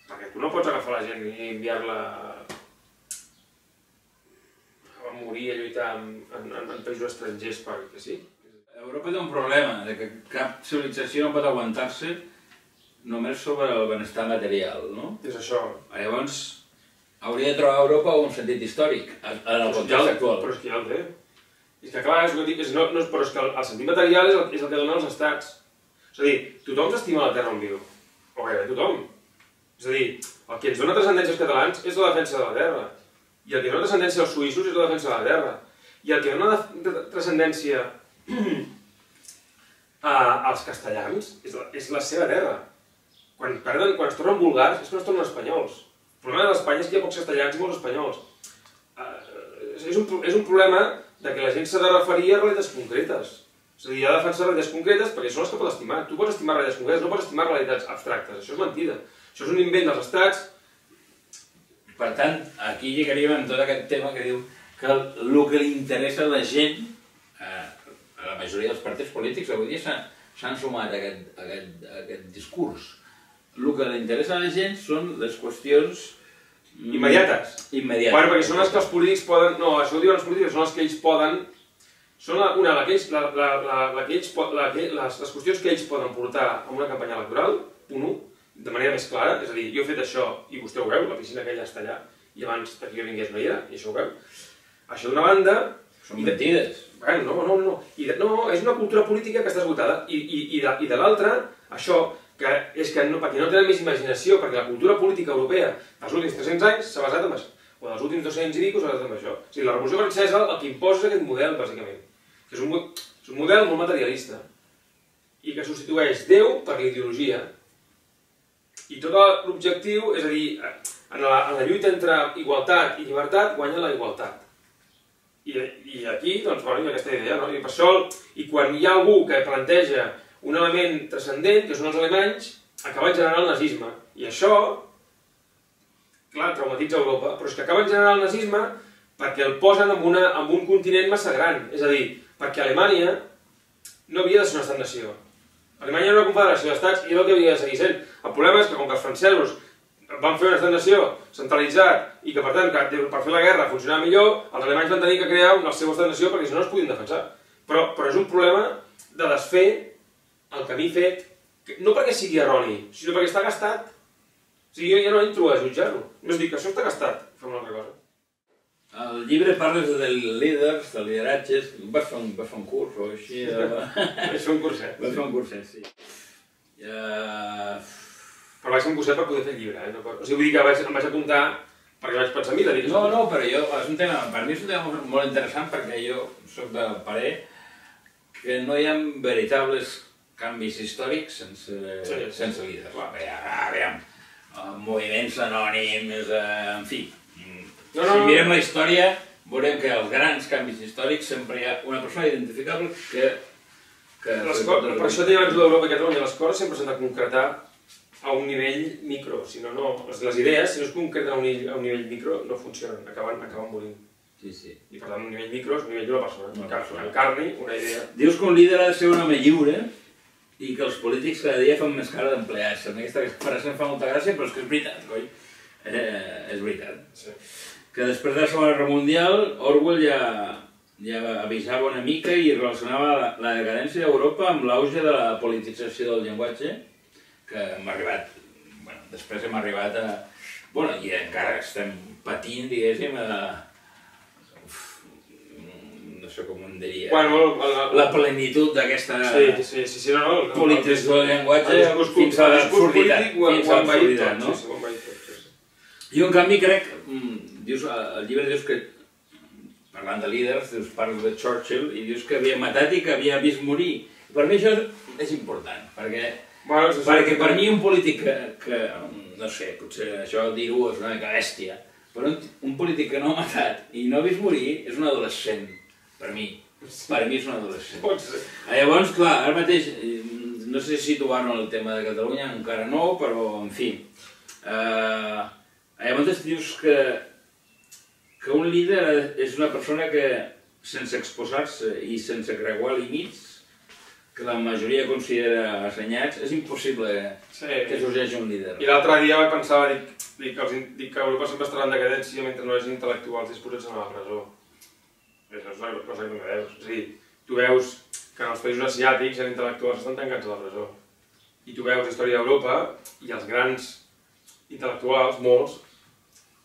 Perquè tu no pots agafar la gent i enviar-la a morir, a lluitar en països estrangers perquè sí. Europa té un problema, que cap civilització no pot aguantar-se només sobre el benestar material, no? És això. Llavors, hauria de trobar Europa un sentit històric, en el context actual. Però és que ja el té. És que clar, és el que dic, però és que el sentit material és el que donen els estats. És a dir, tothom s'estima la terra on viu. O gairebé tothom. És a dir, el que ens dona transcendència als catalans és la defensa de la terra. I el que dona transcendència als suïssos és la defensa de la terra. I el que dona transcendència als castellans és la seva terra. Quan es tornen vulgars és quan es tornen espanyols. El problema d'Espanya és que hi ha pocs castellans i molts espanyols. És un problema que la gent s'ha de referir a realitats concretes. És a dir, ha de defensar realitats concretes perquè són les que pot estimar. Tu pots estimar realitats concretes, no pots estimar realitats abstractes. Això és mentida. Això és un invent dels estats. Per tant, aquí llegaríem amb tot aquest tema que diu que el que li interessa a la gent, a la majoria dels partits polítics, avui dia s'han sumat a aquest discurs. El que li interessa a la gent són les qüestions immediates. Bueno, perquè són les que els polítics poden... No, això ho diuen els polítics, són les que ells poden... Són les qüestions que ells poden portar a una campanya electoral, punt 1, de manera més clara, és a dir, jo he fet això i vostè ho veu, la piscina aquella està allà, i abans que jo vingués no hi era, i això ho veu. Això d'una banda... Són mentides. No, no, és una cultura política que està esgotada. I de l'altra, això, que és que perquè no tenen més imaginació, perquè la cultura política europea dels últims 300 anys s'ha basat en això, o dels últims 200 i s'ha basat en això. O sigui, la Revolució Francesa el que imposa és aquest model, bàsicament, que és un model molt materialista, i que substitueix Déu per l'ideologia. I tot l'objectiu, és a dir, en la lluita entre igualtat i llibertat, guanya la igualtat. I aquí, doncs, bueno, hi ha aquesta idea, no? I per això, i quan hi ha algú que planteja un element transcendent, que són els alemanys, acaba generant el nazisme. I això, clar, traumatitza Europa, però és que acaba generant el nazisme perquè el posen en un continent massa gran. És a dir, perquè Alemanya no havia de ser un estat-nació. Alemanya era una confederació d'estats i és el que havia de seguir sent. El problema és que, com que els francesos van fer un estat-nació centralitzat i que, per tant, per fer la guerra funcionava millor, els alemanys van tenir que crear el seu estat-nació perquè si no es podien defensar. Però és un problema de desfer el camí fet, no perquè sigui erroni, sinó perquè està gastat. O sigui, jo ja no entro a jutjar-lo. Només dic que això està gastat, fem una altra cosa. Al llibre parles de líders, de lideratges. Vas fer un curs o així? Vaig fer un curset. Vas fer un curset, sí. Però vaig fer un curset per poder fer el llibre, o sigui, vull dir que em vaig apuntar perquè vaig pensar, mira, dic... No, però per mi és un tema molt interessant perquè jo soc del parer que no hi ha veritables canvis històrics sense líders. Aviam, moviments anònims, en fi. Si mirem la història, veurem que als grans canvis històrics sempre hi ha una persona identificable que... Per això deia abans d'Europa i Catalunya, les coses sempre s'han de concretar a un nivell micro, si no, les idees, si no es concreten a un nivell micro, no funcionen, acaben morint. Sí. I per tant, un nivell micro és un nivell d'una persona, encarni una idea. Dius que un líder ha de ser un home lliure i que els polítics cada dia fan més cara d'empleats. Aquesta frase em fa molta gràcia, però és que és veritat, coi? És veritat. Sí. Que després de la Segona Guerra Mundial, Orwell ja avisava una mica i relacionava la decadència d'Europa amb l'auge de la politització del llenguatge, que hem arribat, després hem arribat a... I encara estem patint, diguéssim, no sé com en diria, la plenitud d'aquesta politització del llenguatge fins a l'absurditat, no? I en canvi crec, al llibre dius que, parlant de líders, parles de Churchill i dius que havia matat i que havia vist morir. Per mi això és important, perquè per mi un polític que, no sé, potser això dir-ho és una mica bèstia, però un polític que no ha matat i no ha vist morir és un adolescent, per mi. Per mi és un adolescent. Llavors, clar, ara mateix, no sé si situar-ho en el tema de Catalunya, encara no, però, en fi. Llavors dius que un líder és una persona que, sense exposar-se i sense creuar límits, que la majoria considera assenyats, és impossible que sorgeixi un líder. I l'altre dia pensava, dic que Europa sempre estarà en decadència mentre no hi hagi intel·lectuals disposats a anar a la presó. És una cosa que no veus. És a dir, tu veus que en els països asiàtics els intel·lectuals estan tancats a la presó. I tu veus la història d'Europa i els grans intel·lectuals, molts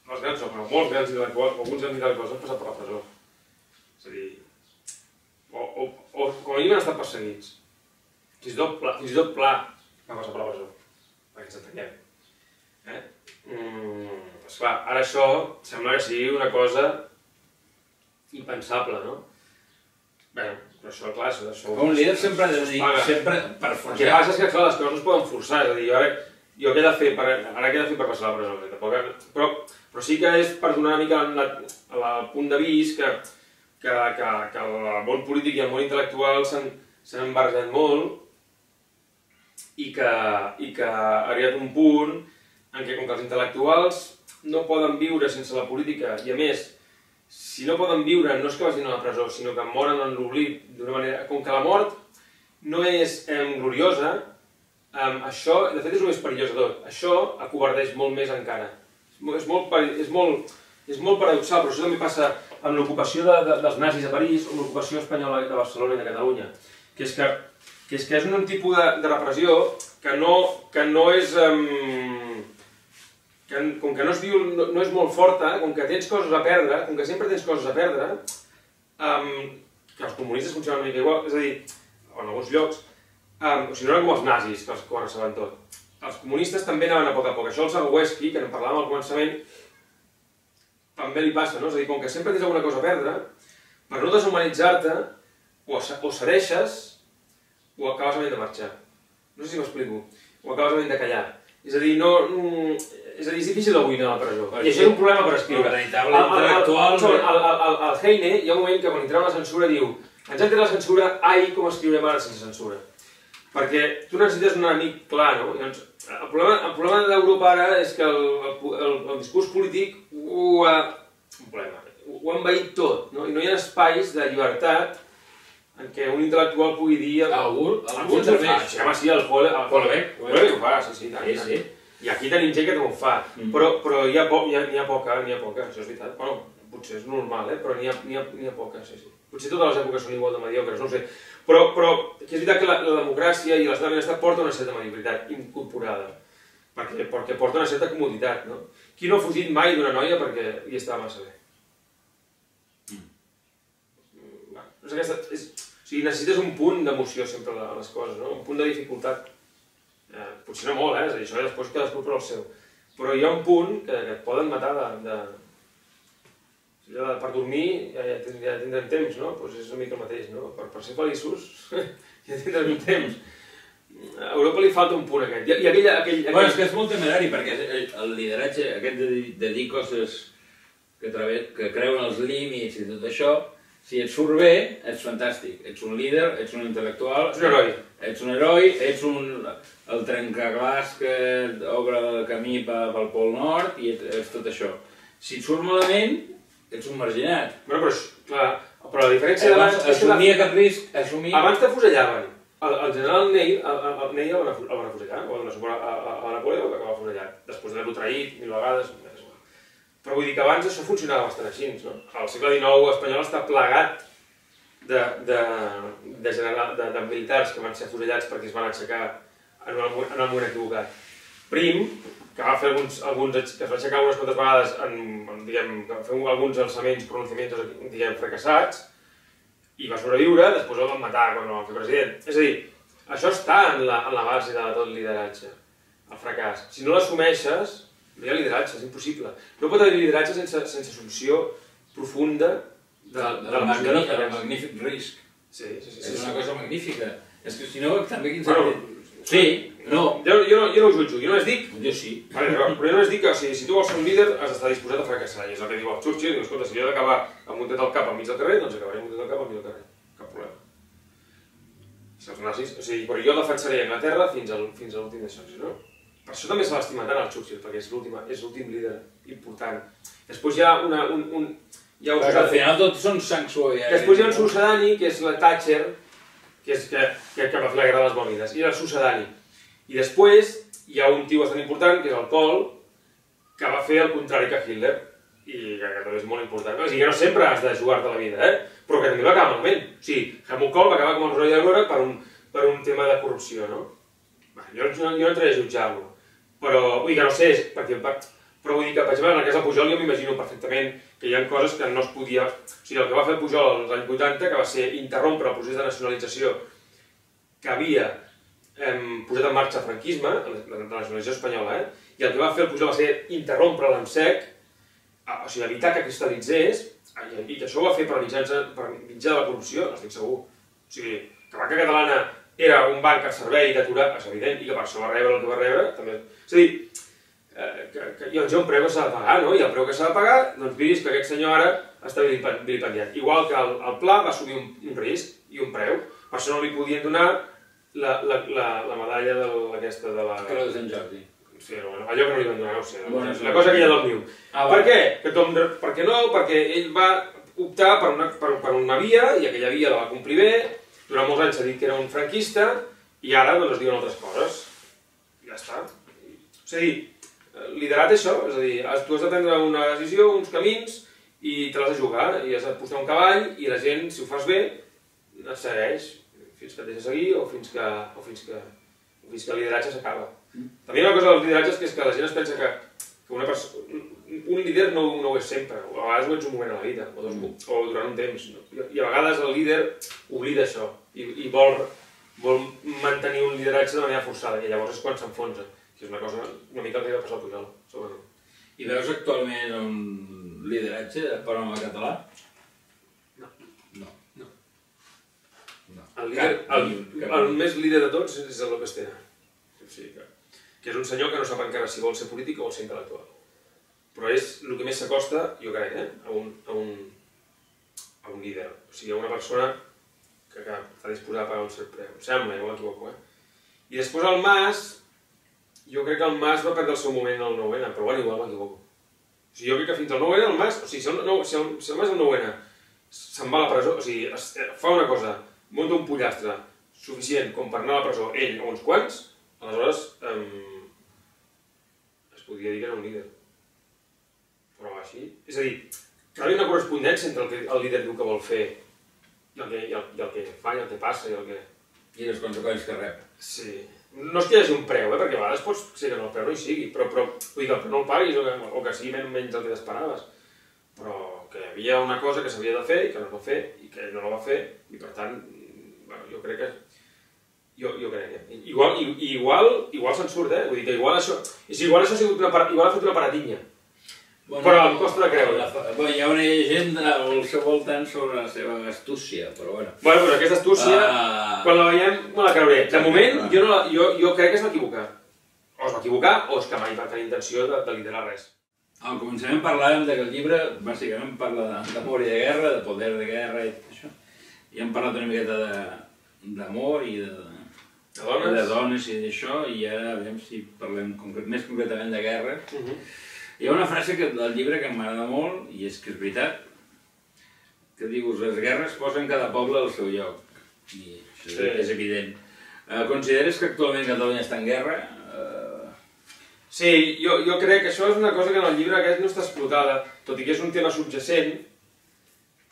grans intel·lectuals, alguns grans intel·lectuals han passat per la presó. És a dir, o com a mínim han estat perseguits. Fins i tot Pla va passar per la presó, perquè ens entenguem. Esclar, ara això sembla que sigui una cosa impensable, no? Bé, però això, clar, això... Un líder sempre ha de dir, sempre per forçar. El que passa és que, clar, les coses no es poden forçar, és a dir, jo què he de fer per passar la presó? Però sí que és per donar una mica el punt de vist que el món polític i el món intel·lectual s'han embarjat molt i que ha arribat un punt en què, com que els intel·lectuals no poden viure sense la política, i a més, si no poden viure no és que vagin a la presó, sinó que moren en l'oblit d'una manera... Com que la mort no és gloriosa, això, de fet, és el més perillós de tot. Això acovardeix molt més encara. És molt paradoxal, però això també passa amb l'ocupació dels nazis a París o amb l'ocupació espanyola de Barcelona i de Catalunya, que és un tipus de repressió que no és com que no es viu, no és molt forta, com que tens coses a perdre, com que sempre tens coses a perdre, que els comunistes funcionen una mica igual, és a dir, en alguns llocs, o sigui, no eren com els nazis, que ho arrassaven tot. Els comunistes també anaven a poc. Això el Sagoweski, que en parlàvem al començament, també li passa, no? És a dir, com que sempre tens alguna cosa a perdre, per no deshumanitzar-te, o cedeixes, o acabes havent de marxar. No sé si m'explico. O acabes havent de callar. És a dir, és difícil avui anar a la presó. I això és un problema per escriure. Al Heine hi ha un moment que quan entrem a la censura diu ens han tret la censura, ai, com escriurem ara sense censura. Perquè tu necessites un enemic clar, no? El problema d'Europa ara és que el discurs polític ho ha envaït tot, no? I no hi ha espais de llibertat en què un intel·lectual pugui dir... Alguns serveis. Sí, el Houellebecq ho fa, sí, tant. I aquí tenim gent que no ho fa, però n'hi ha poca, això és veritat. Bueno, potser és normal, però n'hi ha poca, sí. Potser totes les èpoques són igual de mediocres, no ho sé. Però és veritat que la democràcia i l'estat de benestar porta una certa mediocritat incorporada, perquè porta una certa comoditat, no? Qui no ha fugit mai d'una noia perquè hi estava massa bé? O sigui, necessites un punt d'emoció sempre a les coses, no? Un punt de dificultat. Potser no molt, és a dir, això després cadascú per el seu. Però hi ha un punt que et poden matar per dormir ja tindrem temps, no? Doncs és una mica el mateix, no? Per ser feliços ja tindrem un temps. A Europa li falta un punt aquest. Bueno, és que és molt temerari, perquè el lideratge aquest de dir coses que creuen els límits i tot això, si et surt bé, ets fantàstic. Ets un líder, ets un intel·lectual... Ets un heroi. Ets el trencaglaç que obre el camí pel Pol Nord i ets tot això. Si et surt malament, ets un marginat. Bueno, però la diferència d'abans... Assumir aquest risc, Abans t'afusellaven. El general Ney el van afusellar, o va donar suport a Napoleó el va afusellar. Després d'haver-lo traït 1000 vegades... Però vull dir que abans això funcionava bastant així, no? Al segle XIX espanyol està plagat de militars que van ser afusellats perquè es van aixecar en el moment equivocat. Prim, que va fer que es va aixecar unes quantes vegades que fer alguns alçaments, pronunciaments, fracassats, i va sobreviure, després el van matar quan el van fer president. És a dir, això està en la base de tot lideratge, el fracàs. Si no l'assumeixes, no hi ha lideratge, és impossible. No pot haver lideratge sense assumpció profunda del magnífic risc. Sí. És una cosa magnífica. És que si no, també quin sentit... Sí, no. Jo no ho jutjo, jo només dic... Jo sí. Però jo només dic que si tu vols ser un líder has d'estar disposat a fracassar. I és el que diu el Churchill, diu, escolta, si jo he d'acabar amb un tret al cap al mig del carrer, doncs acabaré amb un tret al cap al mig del carrer. Cap problema. Si els nazis... O sigui, però jo defensaré Anglaterra fins a l'últim d'això, no? Per això també se l'estima tant el Churchill, perquè és l'últim líder important. Després hi ha Perquè al final tots són sang suau. Després hi ha un succedani, que és la Thatcher, que va fer la Guerra de les Malvines, i era el succedani. I després hi ha un tio bastant important, que és el Kohl, que va fer el contrari que Hitler, i que també és molt important. O sigui que no sempre has de jugar-te la vida, però que també va acabar malament. O sigui, Helmut Kohl va acabar com el rei de Gloria per un tema de corrupció, no? Jo no entraré a jutjar-lo. Però vull dir que no sé, però vull dir que, per exemple, en el cas de Pujol jo m'imagino perfectament que hi ha coses que no es podia... O sigui, el que va fer Pujol als anys 80, que va ser interrompre el procés de nacionalització que havia posat en marxa el franquisme, la nacionalització espanyola, i el que va fer el Pujol va ser interrompre en sec, o sigui, evitar que cristal·litzés, i que això ho va fer per mitjà de la corrupció, no estic segur. O sigui, que Banca Catalana era un banc al servei d'aturar, és evident, i que per això va rebre el que va rebre, també... És a dir, hi ha un preu que s'ha de pagar, no? I el preu que s'ha de pagar, doncs vist que aquest senyor ara està vilipendiat. Igual que el Pla va assumir un risc i un preu, per això no li podien donar la medalla d'aquesta de la... Creu de Sant Jordi. Sí, allò que no li van donar, no ho sé, la cosa aquella del Miu. Per què? Perquè no, perquè ell va optar per una via, i aquella via la va complir bé, durant molts anys s'ha dit que era un franquista, i ara es diuen altres coses. Ja està. És a dir, liderat això, és a dir, tu has de prendre una decisió, uns camins, i te l'has de jugar, i has de posar un cavall, i la gent, si ho fas bé, et segueix, fins que et deixa seguir, o fins que el lideratge s'acaba. També hi ha una cosa dels lideratges que és que la gent es pensa que un líder no ho és sempre, a vegades ho ets un moment a la vida, o durant un temps, i a vegades el líder oblida això, i vol mantenir un lideratge de manera forçada, i llavors és quan s'enfonsa, que és una cosa una mica el que va passar al Pujol, segurament. I veus actualment un lideratge de panorama català? No. El més líder de tots és el López Tena. O sigui que és un senyor que no sap encara si vol ser polític o vol ser intel·lectual. Però és el que més s'acosta, jo crec, a un líder. O sigui, a una persona que està disposada a pagar un cert preu. Em sembla, igual m'equivoco, I després el Mas, jo crec que el Mas va perdre el seu moment al 9-N, però bueno, igual m'equivoco. O sigui, jo crec que fins al 9-N el Mas, o sigui, si el Mas al 9-N se'n va a la presó, o sigui, fa una cosa, munta un pollastre suficient com per anar a la presó ell o uns quants, aleshores es podria dir que era un líder. Però així, és a dir, que hi ha una correspondència entre el que el líder diu que vol fer i el que fa, i el que passa, i les conseqüències que rep. Sí. No és que hi hagi un preu, perquè a vegades pots ser que el preu no hi sigui, però vull dir que el preu no el paguis o que sigui menys del que t'esperaves. Però que hi havia una cosa que s'havia de fer i que no es va fer, i que ell no la va fer, i per tant, jo crec que... Igual se'n surt, Vull dir que igual això ha sigut igual ha fet una paratinya. Però em costa de creure. Hi ha una llegenda al seu voltant sobre la seva astúcia, però bueno. Bueno, però aquesta astúcia, quan la veiem, me la creuré. De moment, jo crec que es va equivocar. O es va equivocar, o és que mai va tenir intenció de liderar res. Al començament parlàvem que el llibre, bàsicament, parla d'amor i de guerra, de poder de guerra i tot això. I hem parlat una miqueta d'amor i de dones i d'això, i ara veiem si parlem més concretament de guerra. Hi ha una frase del llibre que m'agrada molt, i és que és veritat, que dius, les guerres posen cada poble al seu lloc. I això és evident. Consideres que actualment Catalunya està en guerra? Sí, jo crec que això és una cosa que en el llibre aquest no està explotada, tot i que és un tema subjacent,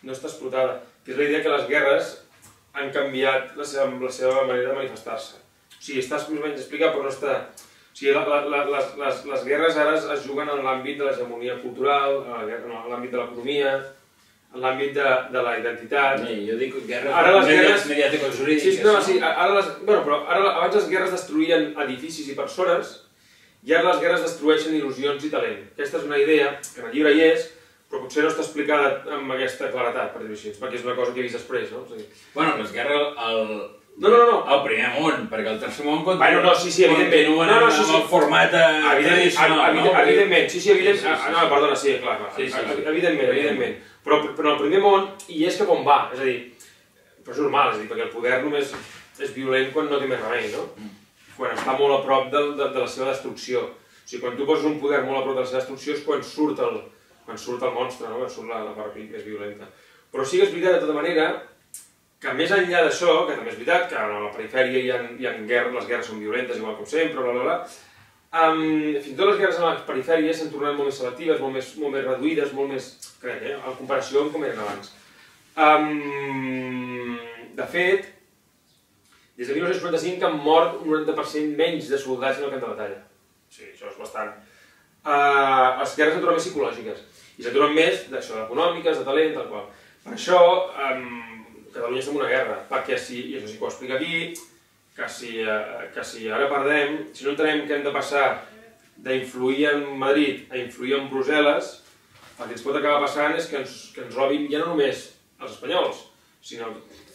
no està explotada, que és la idea que les guerres han canviat la seva manera de manifestar-se. O sigui, està més o menys explicat, però no està... O sigui, les guerres ara es juguen en l'àmbit de l'hegemonia cultural, en l'àmbit de l'economia, en l'àmbit de la identitat... Jo dic guerres mediàtico-jurídiques. Sí, però abans les guerres destruïen edificis i persones, i ara les guerres destrueixen il·lusions i talent. Aquesta és una idea, que en el llibre hi és, però potser no està explicada amb aquesta claretat, per dir-ho així, perquè és una cosa que he vist després, no? Bueno, les guerres No. Al primer món, perquè el tercer món continuen amb el format tradicional. Evidentment, evidentment. No, perdona, sí, clar. Evidentment. Però en el primer món hi és cap on va, és a dir, però és normal, perquè el poder només és violent quan no té més remei, no? Quan està molt a prop de la seva destrucció. O sigui, quan tu poses un poder molt a prop de la seva destrucció és quan surt el monstre, quan surt la part més violenta. Però sí que és veritat, de tota manera, que més enllà d'això, que també és veritat, que a la perifèria hi ha guerres, les guerres són violentes, igual com sempre, fins i tot les guerres a les perifèries s'han tornat molt més selectives, molt més reduïdes, molt més, crec, en comparació amb com eren abans. De fet, des de 1945 han mort un 90% menys de soldats en el camp de batalla. Sí, això és bastant. Les guerres s'han tornat més psicològiques i s'han tornat més d'econòmiques, de talent, tal qual. Per això, Catalunya està en una guerra, perquè i això sí que ho explica aquí, que si ara perdem, si no entenem que hem de passar d'influir en Madrid a influir en Brussel·les, el que ens pot acabar passant és que ens robin ja no només els espanyols, sinó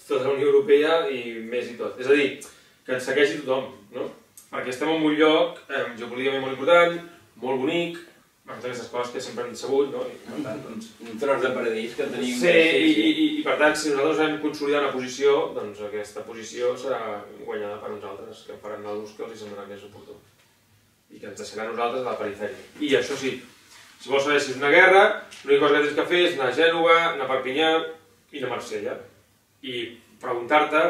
tota la Unió Europea i més i tot. És a dir, que ens segueixi tothom, no? Perquè estem en un lloc geopolíticament molt important, molt bonic, totes aquestes coses que sempre hem sabut, no? Un tros de paradís que tenim... Sí, i per tant, si nosaltres hem consolidat una posició, doncs aquesta posició serà guanyada per uns altres, que faran alguns que els semblarà més oportú. I que ens deixaran nosaltres a la perifèria. I això sí, si vols saber si és una guerra, l'única cosa que tens que fer és anar a Gènova, anar a Perpinyà i anar a Marsella. I preguntar-te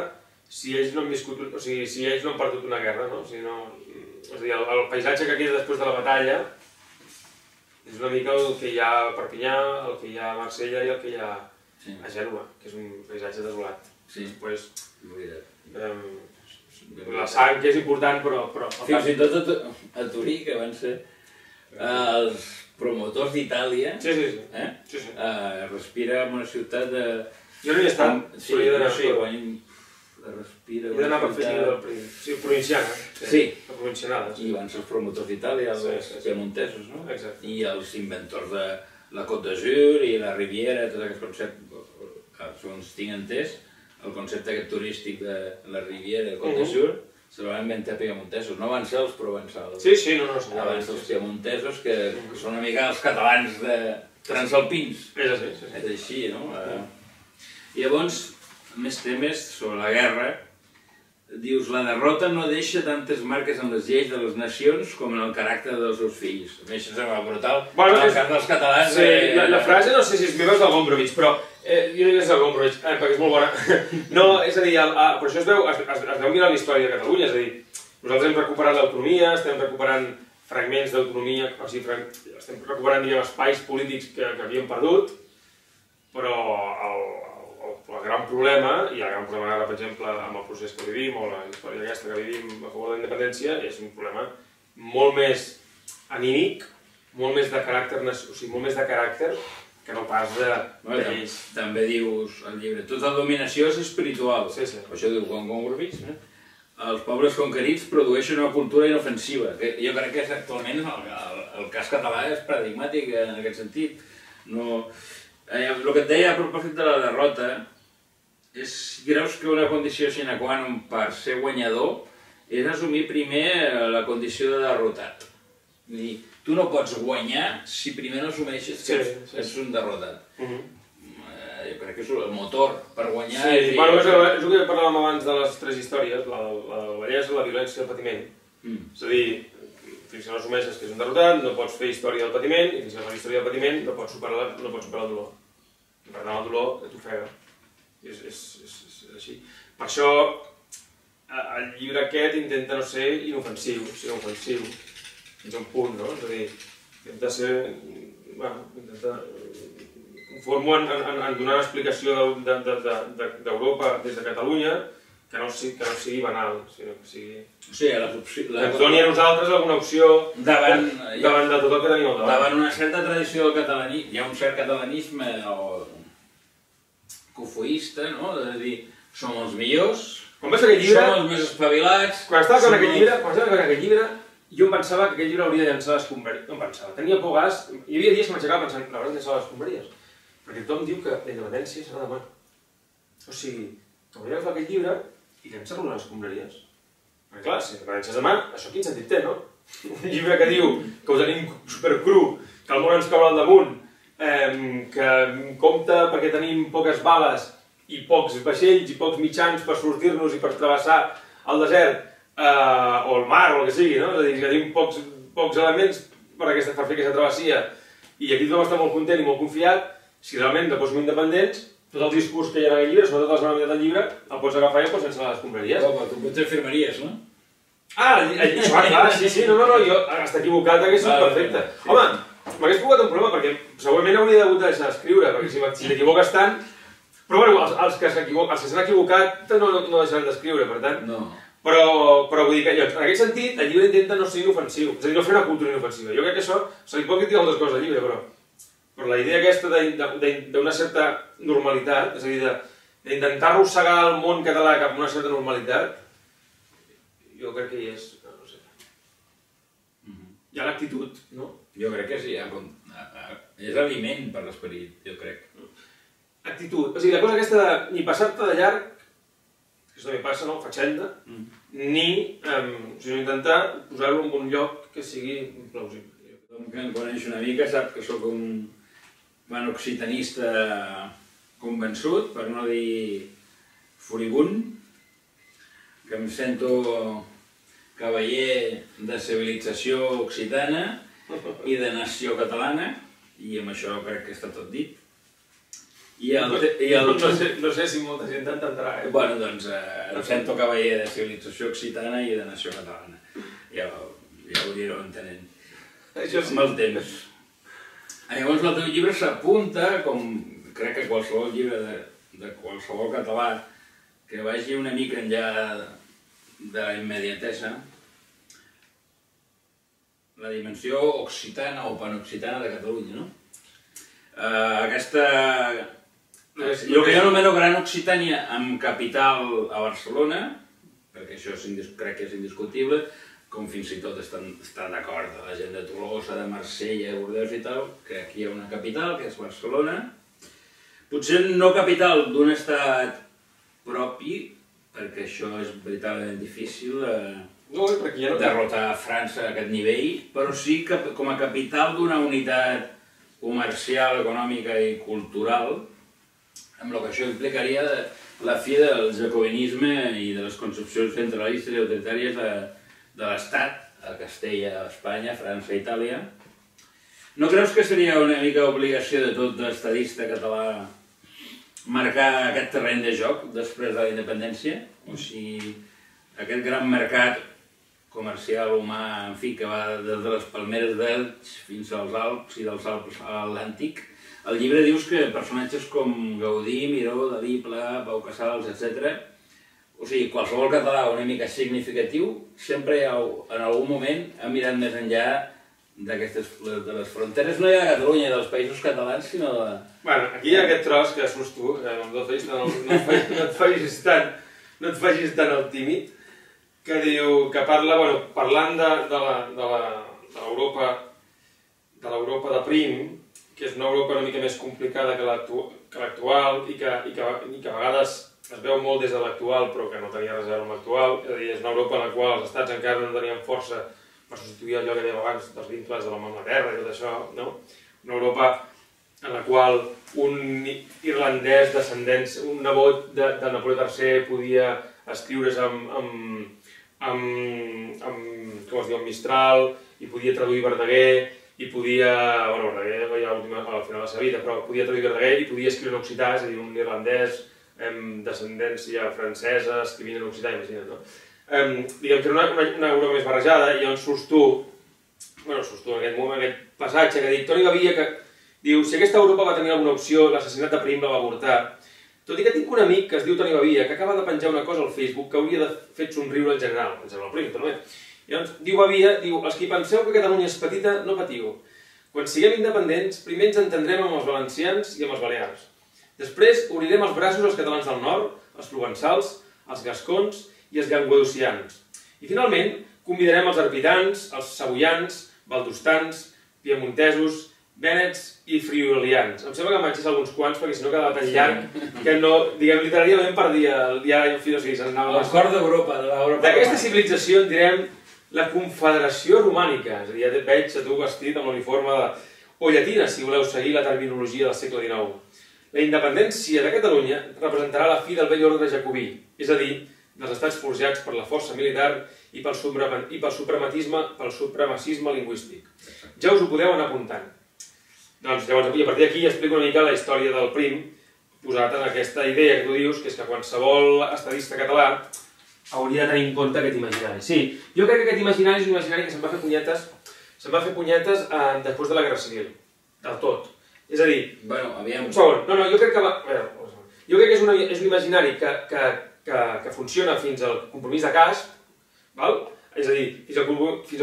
si ells no han viscut, o sigui, si ells no han perdut una guerra, no? És a dir, el paisatge que queda després de la batalla és una mica el que hi ha a Perpinyà, el que hi ha a Marsella i el que hi ha a Gènova, que és un paisatge desolat. Sí, la sang que és important, però... Fins i tot a Turí, que van ser Els promotors d'Itàlia respira en una ciutat de... Jo no hi he estat, però he d'anar. Sí, respira... He d'anar per fer del Príncipe. Sí, provinciana. Sí. La provincianada. I van ser els promotors d'Itàlia, els piemontesos, no? Exacte. I els inventors de la Côte d'Azur i la Riviera, tots aquests conceptes, segons tinc entès, el concepte aquest turístic de la Riviera i la Côte d'Azur, se van inventar piemontesos, no van ser els provençals. Sí, no. Van ser els piemontesos, que són una mica els catalans transalpins. És així, no? I llavors, més temes sobre la guerra. Dius, la derrota no deixa tantes marques en les lleis de les nacions com en el caràcter dels seus fills. A mi això em sembla brutal. En el cas dels catalans... Sí, la frase no sé si és meva, és del Gombrowicz, però jo no sé si és del Gombrowicz, perquè és molt bona. No, és a dir, per això es veu mirar la història de Catalunya, és a dir, nosaltres hem recuperat l'autonomia, estem recuperant fragments d'autonomia, o sigui, estem recuperant, diguem, espais polítics que havíem perdut, però el gran problema, i el gran problema ara, per exemple, amb el procés que vivim, o la història aquesta que vivim a favor de la independència, és un problema molt més anímic, molt més de caràcter, o sigui, molt més de caràcter que no pas de lleis. També dius al llibre, tota dominació és espiritual. Sí. Això diu Juan Gombrowicz, no? Els pobles conquerits produeixen una cultura inofensiva. Jo crec que actualment el cas català és paradigmàtic en aquest sentit. El que et deia a propòsit de la derrota és, si creus que una condició sine qua non per ser guanyador és assumir primer la condició de derrotat. Tu no pots guanyar si primer no assumeixes que ets un derrotat. Jo crec que és el motor per guanyar. Sí, és el que parlàvem abans de les tres històries, la del bellesa, la violència i el patiment. És a dir, fins que no assumeixes que és un derrotat, no pots fer història del patiment, i fins que no fas història del patiment no pots superar el dolor. Per tant, el dolor t'ofega. És així. Per això, el llibre aquest intenta no ser inofensiu, sinó ofensiu. Fins a un punt, no? És a dir, intenta ser... intenta... Conformo en donar una explicació d'Europa des de Catalunya que no sigui banal, sinó que sigui... O sigui, que ens doni a nosaltres alguna opció davant de tot el que tenim al davant. Davant una certa tradició del catalanisme, hi ha un cert catalanisme cofoista, no? És a dir, som els millors, som els més espavilats... Quan estava fent aquest llibre, jo em pensava que aquell llibre hauria de llançar les escombraries. No em pensava, tenia por gas, hi havia dies que m'aixecava pensant, l'hauràs de llançar les escombraries. Perquè tothom diu que la independència serà demà. O sigui, hauria d'agafar aquest llibre i llançar-lo a les escombraries. Perquè clar, si la independència és demà, això quin sentit té, no? Un llibre que diu que ho tenim supercru, que el món ens caurà al damunt, que compta perquè tenim poques bales i pocs vaixells i pocs mitjans per sortir-nos i per travessar el desert o el mar o el que sigui, no? És a dir, que tenim pocs elements per fer aquesta travessia i aquí tothom està molt content i molt confiat. Si realment no som independents, tot el discurs que hi ha en aquell llibre, sobretot les maneres del llibre, el pots agafar i el pots llançar a les escombraries. Home, tu pots fer firmaries, no? Clar, sí, jo està equivocat, hagués sigut perfecte. Home, m'hagués provocat un problema, perquè segurament hauria hagut de deixar d'escriure, perquè si t'equivoques tant... Però bueno, els que s'han equivocat no deixaran d'escriure, per tant... Però vull dir que en aquest sentit el llibre intenta no ser inofensiu, és a dir, no fer una cultura inofensiva. Jo crec que això se li pot criticar moltes coses al llibre, però la idea aquesta d'una certa normalitat, és a dir, d'intentar arrossegar el món català cap a una certa normalitat, jo crec que hi és, no sé. Hi ha l'actitud, no? Jo crec que sí, és aliment per l'esperit, jo crec. Actitud, o sigui, la cosa aquesta de ni passar-te de llarg, que això també passa, no? Fatxenda, ni intentar posar-lo en un lloc que sigui plausible. Tothom que em coneix una mica sap que sóc un occitanista convençut, per no dir furibund, que em sento cavaller de civilització occitana i de nació catalana, i amb això crec que està tot dit. No sé si molta gent t'entendrà. Bueno, doncs em sento cavaller de civilització occitana i de nació catalana. Ja ho anireu entenent. Amb el temps. Llavors el teu llibre s'apunta, com crec que qualsevol llibre de qualsevol català que vagi una mica enllà de la immediatesa, la dimensió occitana o panoccitana de Catalunya, no? Aquesta... El que jo anomeno Gran Occitània amb capital a Barcelona, perquè això crec que és indiscutible, com fins i tot estan d'acord la gent de Tolosa, de Marsella, de Bordeus i tal, que aquí hi ha una capital, que és Barcelona. Potser no capital d'un estat propi, perquè això és veritablement difícil derrotar França a aquest nivell, però sí que com a capital d'una unitat comercial, econòmica i cultural, amb el que això implicaria la fi del jacobinisme i de les concepcions centralistes i autoritàries de l'Estat, a Castella, a Espanya, França i Itàlia. No creus que seria una mica obligació de tot estadista català marcar aquest terreny de joc després de la independència? O sigui, aquest gran mercat comercial humà, en fi, que va des de les palmeres d'Elx fins als Alps i dels Alps a l'Atlàntic. Al llibre dius que personatges com Gaudí, Miró, Dalí, Pla, Pau Casals, etc. O sigui, qualsevol català una mica significatiu sempre en algun moment ha mirat més enllà de les fronteres, no ja de Catalunya i dels països catalans, sinó de... Bueno, aquí hi ha aquest tros que surts tu, no et facis tant el tímid, que diu, que parla, bueno, parlant de l'Europa de Prim, que és una Europa una mica més complicada que l'actual i que a vegades es veu molt des de l'actual però que no tenia res a veure amb l'actual, és a dir, és una Europa en la qual els estats encara no tenien força per substituir allò que dèiem abans dels vincles de la Terra i tot això, no? Una Europa en la qual un irlandès descendent, un nebot de Napoleó III podia escriure's com es diu, amb Mistral, i podia traduir Verdaguer, i podia, bueno, Verdaguer ja al final de la seva vida, però podia traduir Verdaguer i podia escriure en occità, és a dir, un irlandès descendència francesa escrivint en occità, imagina't, no? Diguem que era una Europa més barrejada, i on surts tu, bueno, surts tu en aquest moment, en aquest passatge que dic, Toni Gavia, que diu, si aquesta Europa va tenir alguna opció, l'assassinat de Prim la va avortar, tot i que tinc un amic que es diu Toni Gavia, que acaba de penjar una cosa al Facebook que hauria fet somriure el general, el Prim, també. I llavors, diu Gavia, els qui penseu que Catalunya és petita, no patiu. Quan siguem independents, primer ens entendrem amb els valencians i amb els balears. Després obrirem els braços als catalans del nord, els provençals, els gascons i els llenguadocians. I finalment, convidarem els arbitans, els savoians, valdostans, piemontesos, vènets i friulians. Em sembla que em vaig alguns quants perquè si no quedava tan llarg que no, diguem, literàriament perdia el diari en fi, o sigui, s'anava... El cor d'Europa, de l'Europa. D'aquesta civilització en direm la Confederació Romànica, és a dir, ja et veig a tu vestit amb l'uniforme o llatina, si voleu seguir la terminologia del segle XIX. La independència de Catalunya representarà la fi del vell ordre jacobí, és a dir, dels estats forjats per la força militar i pel supremacisme lingüístic. Ja us ho podeu anar apuntant. Doncs llavors, a partir d'aquí explico una mica la història del Prim, posat en aquesta idea que tu dius, que és que qualsevol estadista català hauria de tenir en compte aquest imaginari. Sí, jo crec que aquest imaginari és un imaginari que se'n va fer punyetes després de la Guerra Civil, del tot. És a dir... Bueno, aviam... Un segon, no, jo crec que... Jo crec que és un imaginari que funciona fins al compromís de Casp, val? És a dir, fins al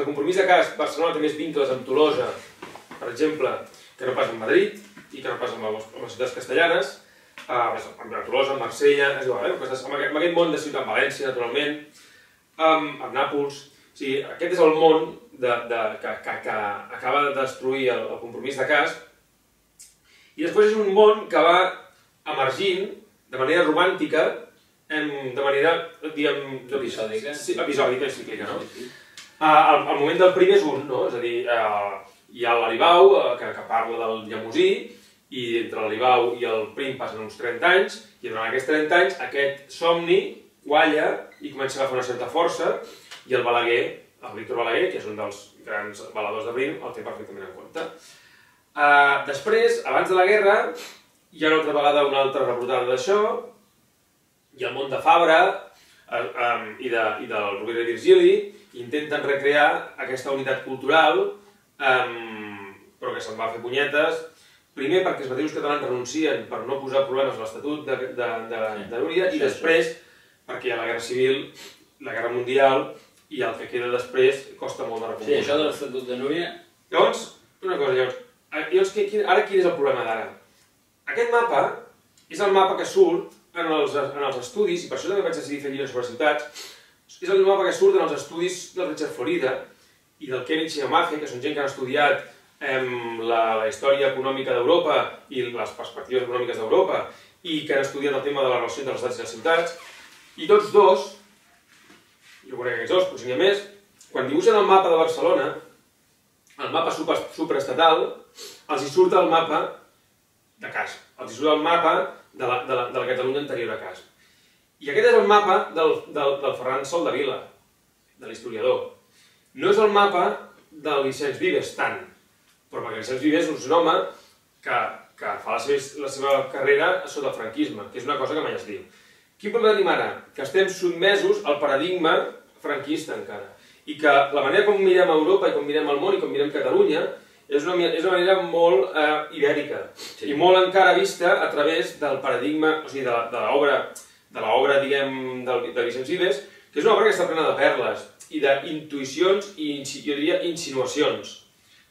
compromís de Casp, Barcelona té més vincles amb Tolosa, per exemple, que no pas amb Madrid i que no pas amb les ciutats castellanes, amb Tolosa, amb Marsella, és igual, amb aquest món de ciutat, amb València, naturalment, amb Nàpols. O sigui, aquest és el món que acaba de destruir el compromís de Casp, i després és un món que va emergint de manera romàntica, de manera, diguem... Episòdica. Episòdica i cíclica, no? El moment del Prim és un, no? És a dir, hi ha l'Aribau, que parla del llemosí, i entre l'Aribau i el Prim passen uns 30 anys, i durant aquests 30 anys aquest somni qualla i comença a agafar una certa força, i el Balaguer, el Víctor Balaguer, que és un dels grans baladors de Prim, el té perfectament en compte. Després, abans de la guerra, hi ha una altra vegada una altra reportada d'això, i el món de Fabra i del Rovira i Virgili intenten recrear aquesta unitat cultural, però que se'n va fer punyetes, primer perquè els batius catalans renuncien per no posar problemes a l'Estatut de Núria, i després perquè hi ha la Guerra Civil, la Guerra Mundial, i el que queda després costa molt de recomponar. Sí, això de l'Estatut de Núria... Llavors, una cosa, ara quin és el problema d'ara? Aquest mapa és el mapa que surt en els estudis, i per això també vaig decidir fer llibres sobre ciutats, és el mapa que surt en els estudis del Richard Florida i del Kenneth Shiamahe, que són gent que han estudiat la història econòmica d'Europa i les perspectives econòmiques d'Europa i que han estudiat el tema de la relació entre els estats i les ciutats, i tots dos, jo conec aquests dos, però si n'hi ha més, quan dibuixen el mapa de Barcelona, el mapa superestatal, els hi surt el mapa de Casp, els hi surt el mapa de la Catalunya anterior a Casp. I aquest és el mapa del Ferran Soldevila, de l'historiador. No és el mapa del Vicenç Vives, tant, però perquè Vicenç Vives és un home que fa la seva carrera sota el franquisme, que és una cosa que mai es diu. Quin problema tenim ara? Que estem sotmesos al paradigma franquista encara. I que la manera com mirem Europa i com mirem el món i com mirem Catalunya és una manera molt ibèrica i molt encara vista a través del paradigma, o sigui, de l'obra, diguem, de Vicenç Vives, que és una obra que està plena de perles i d'intuïcions i, jo diria, insinuacions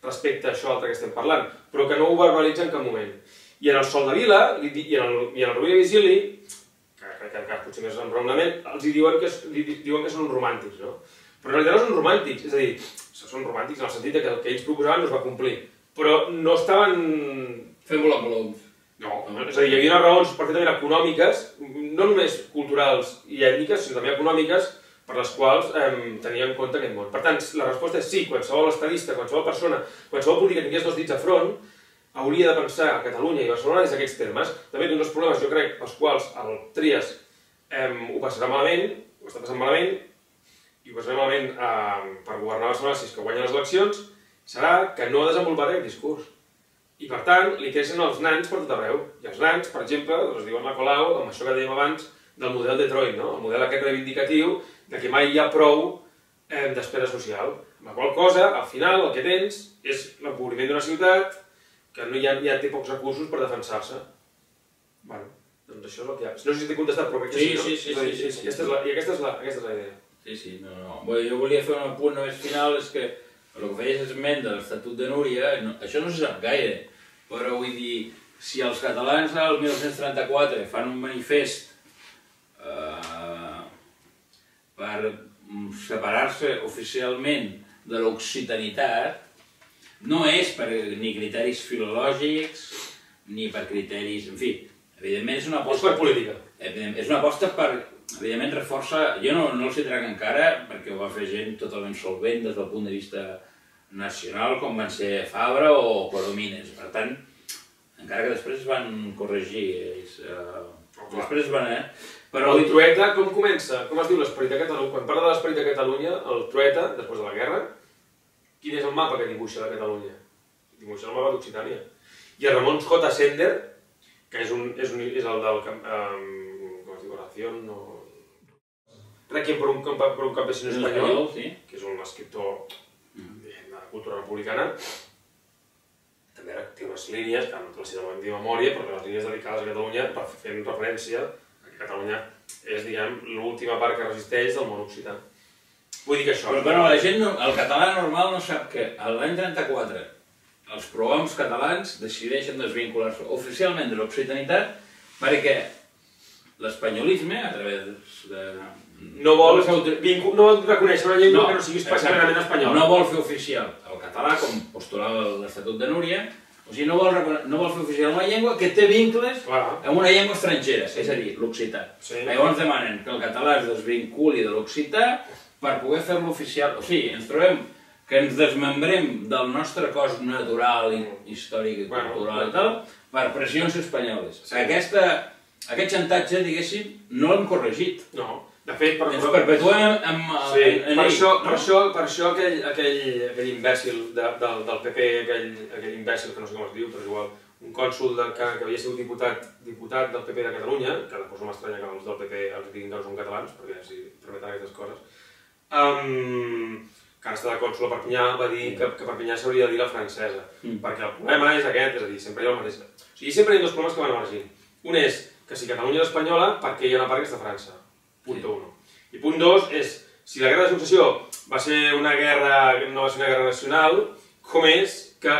respecte a això altre que estem parlant, però que no ho verbalitza en cap moment. I en el Soldevila i en el Rovira i Vigili, que potser més enraonament, els diuen que són uns romàntics, no? Però en realitat no són romàntics, és a dir, són romàntics en el sentit que el que ells proposaven no es va complir, però no estaven... fent volar coloms. No, és a dir, hi havia unes raons perfectament econòmiques, no només culturals i ètniques, sinó també econòmiques, per les quals tenia en compte aquest món. Per tant, la resposta és sí, qualsevol estadista, qualsevol persona, qualsevol política que tingués dos dits a front, hauria de pensar a Catalunya i Barcelona des d'aquests termes. També un dels problemes, jo crec, pels quals el Trias ho passarà malament, ho està passant malament, i ho passarà malament per governar Barcelona si és que guanya les eleccions, serà que no ha desenvolupat aquest discurs. I per tant, li creixen els nans per tot arreu. I els nans, per exemple, es diuen la Colau, amb això que dèiem abans, del model Detroit, no? El model aquest reivindicatiu de que mai hi ha prou d'espera social. Amb la qual cosa, al final, el que tens és l'empobriment d'una ciutat que ja té pocs recursos per defensar-se. Bueno, doncs això és el que hi ha. No sé si t'he contestat, però crec que sí, no? Sí. I aquesta és la idea. Sí, no. Jo volia fer un punt només final, és que el que feies esment de l'Estatut de Núria, això no se sap gaire, però vull dir, si els catalans al 1934 fan un manifest per separar-se oficialment de l'occitanitat, no és per ni criteris filològics, ni per criteris... En fi, evidentment és una aposta... És per política. És una aposta per... Evidentment reforça... Jo no els hi trec encara, perquè ho va fer gent totalment solvent des del punt de vista nacional, com van ser Fabra o Coromines. Per tant, encara que després es van corregir ells. Després van... Però el Trueta, com comença? Com es diu l'Esperit de Catalunya? Quan parla de l'Esperit de Catalunya, el Trueta, després de la guerra, quin és el mapa que dibuixa de Catalunya? Dibuixa el mapa d'Occitània. I el Ramon J. Sender, que és el del... com es diu? Oración o... Requiem per un campesino espanyol, que és un escriptor de cultura republicana. També té unes línies, que no te les citem de memòria, però les línies dedicades a Catalunya fent referència a que Catalunya és, diguem, l'última part que resisteix del món occità. Vull dir que això... Però la gent, el català normal no sap que l'any 34 els prohoms catalans decideixen desvincular-se oficialment de l'occitanitat perquè l'espanyolisme, a través de... No vol reconèixer una llengua que no sigui especialment espanyola. No vol fer oficial el català, com postulava l'Estatut de Núria, o sigui, no vol fer oficial una llengua que té vincles amb una llengua estrangera, és a dir, l'occità. Llavors demanen que el català es desvinculi de l'occità per poder fer-lo oficial. O sigui, ens trobem que ens desmembrem del nostre cos natural, històric i cultural i tal, per pressions espanyoles. Aquest xantatge, diguéssim, no l'hem corregit. No. De fet, ens perpetuem en ell. Per això aquell imbècil del PP, aquell imbècil que no sé com es diu, però és igual, un cònsol que havia sigut diputat del PP de Catalunya, que després no m'estranya que els del PP els diguin que no són catalans, perquè si permeten aquestes coses, que ara està de cònsol a Perpinyà, va dir que Perpinyà s'hauria de dir la francesa. Perquè el problema és aquest, és a dir, sempre hi ha el mateix. O sigui, sempre hi ha dos problemes que van emergint. Un és que si Catalunya és espanyola, per què hi ha una part que és de França? Punt 1. I punt 2 és, Si la guerra de successió va ser una guerra, no va ser una guerra nacional, com és que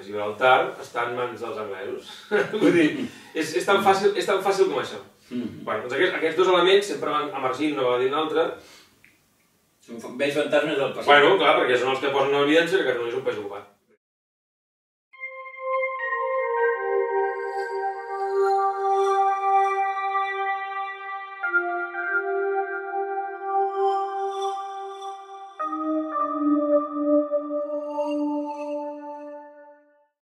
Gibraltar està en mans dels anglesos? Vull dir, és tan fàcil com això. Bueno, doncs aquests dos elements sempre van emergint una vegada i una altra. Són vells fantasmes del passat. Bueno, clar, perquè són els que posen en evidència que Catalunya és un país ocupat.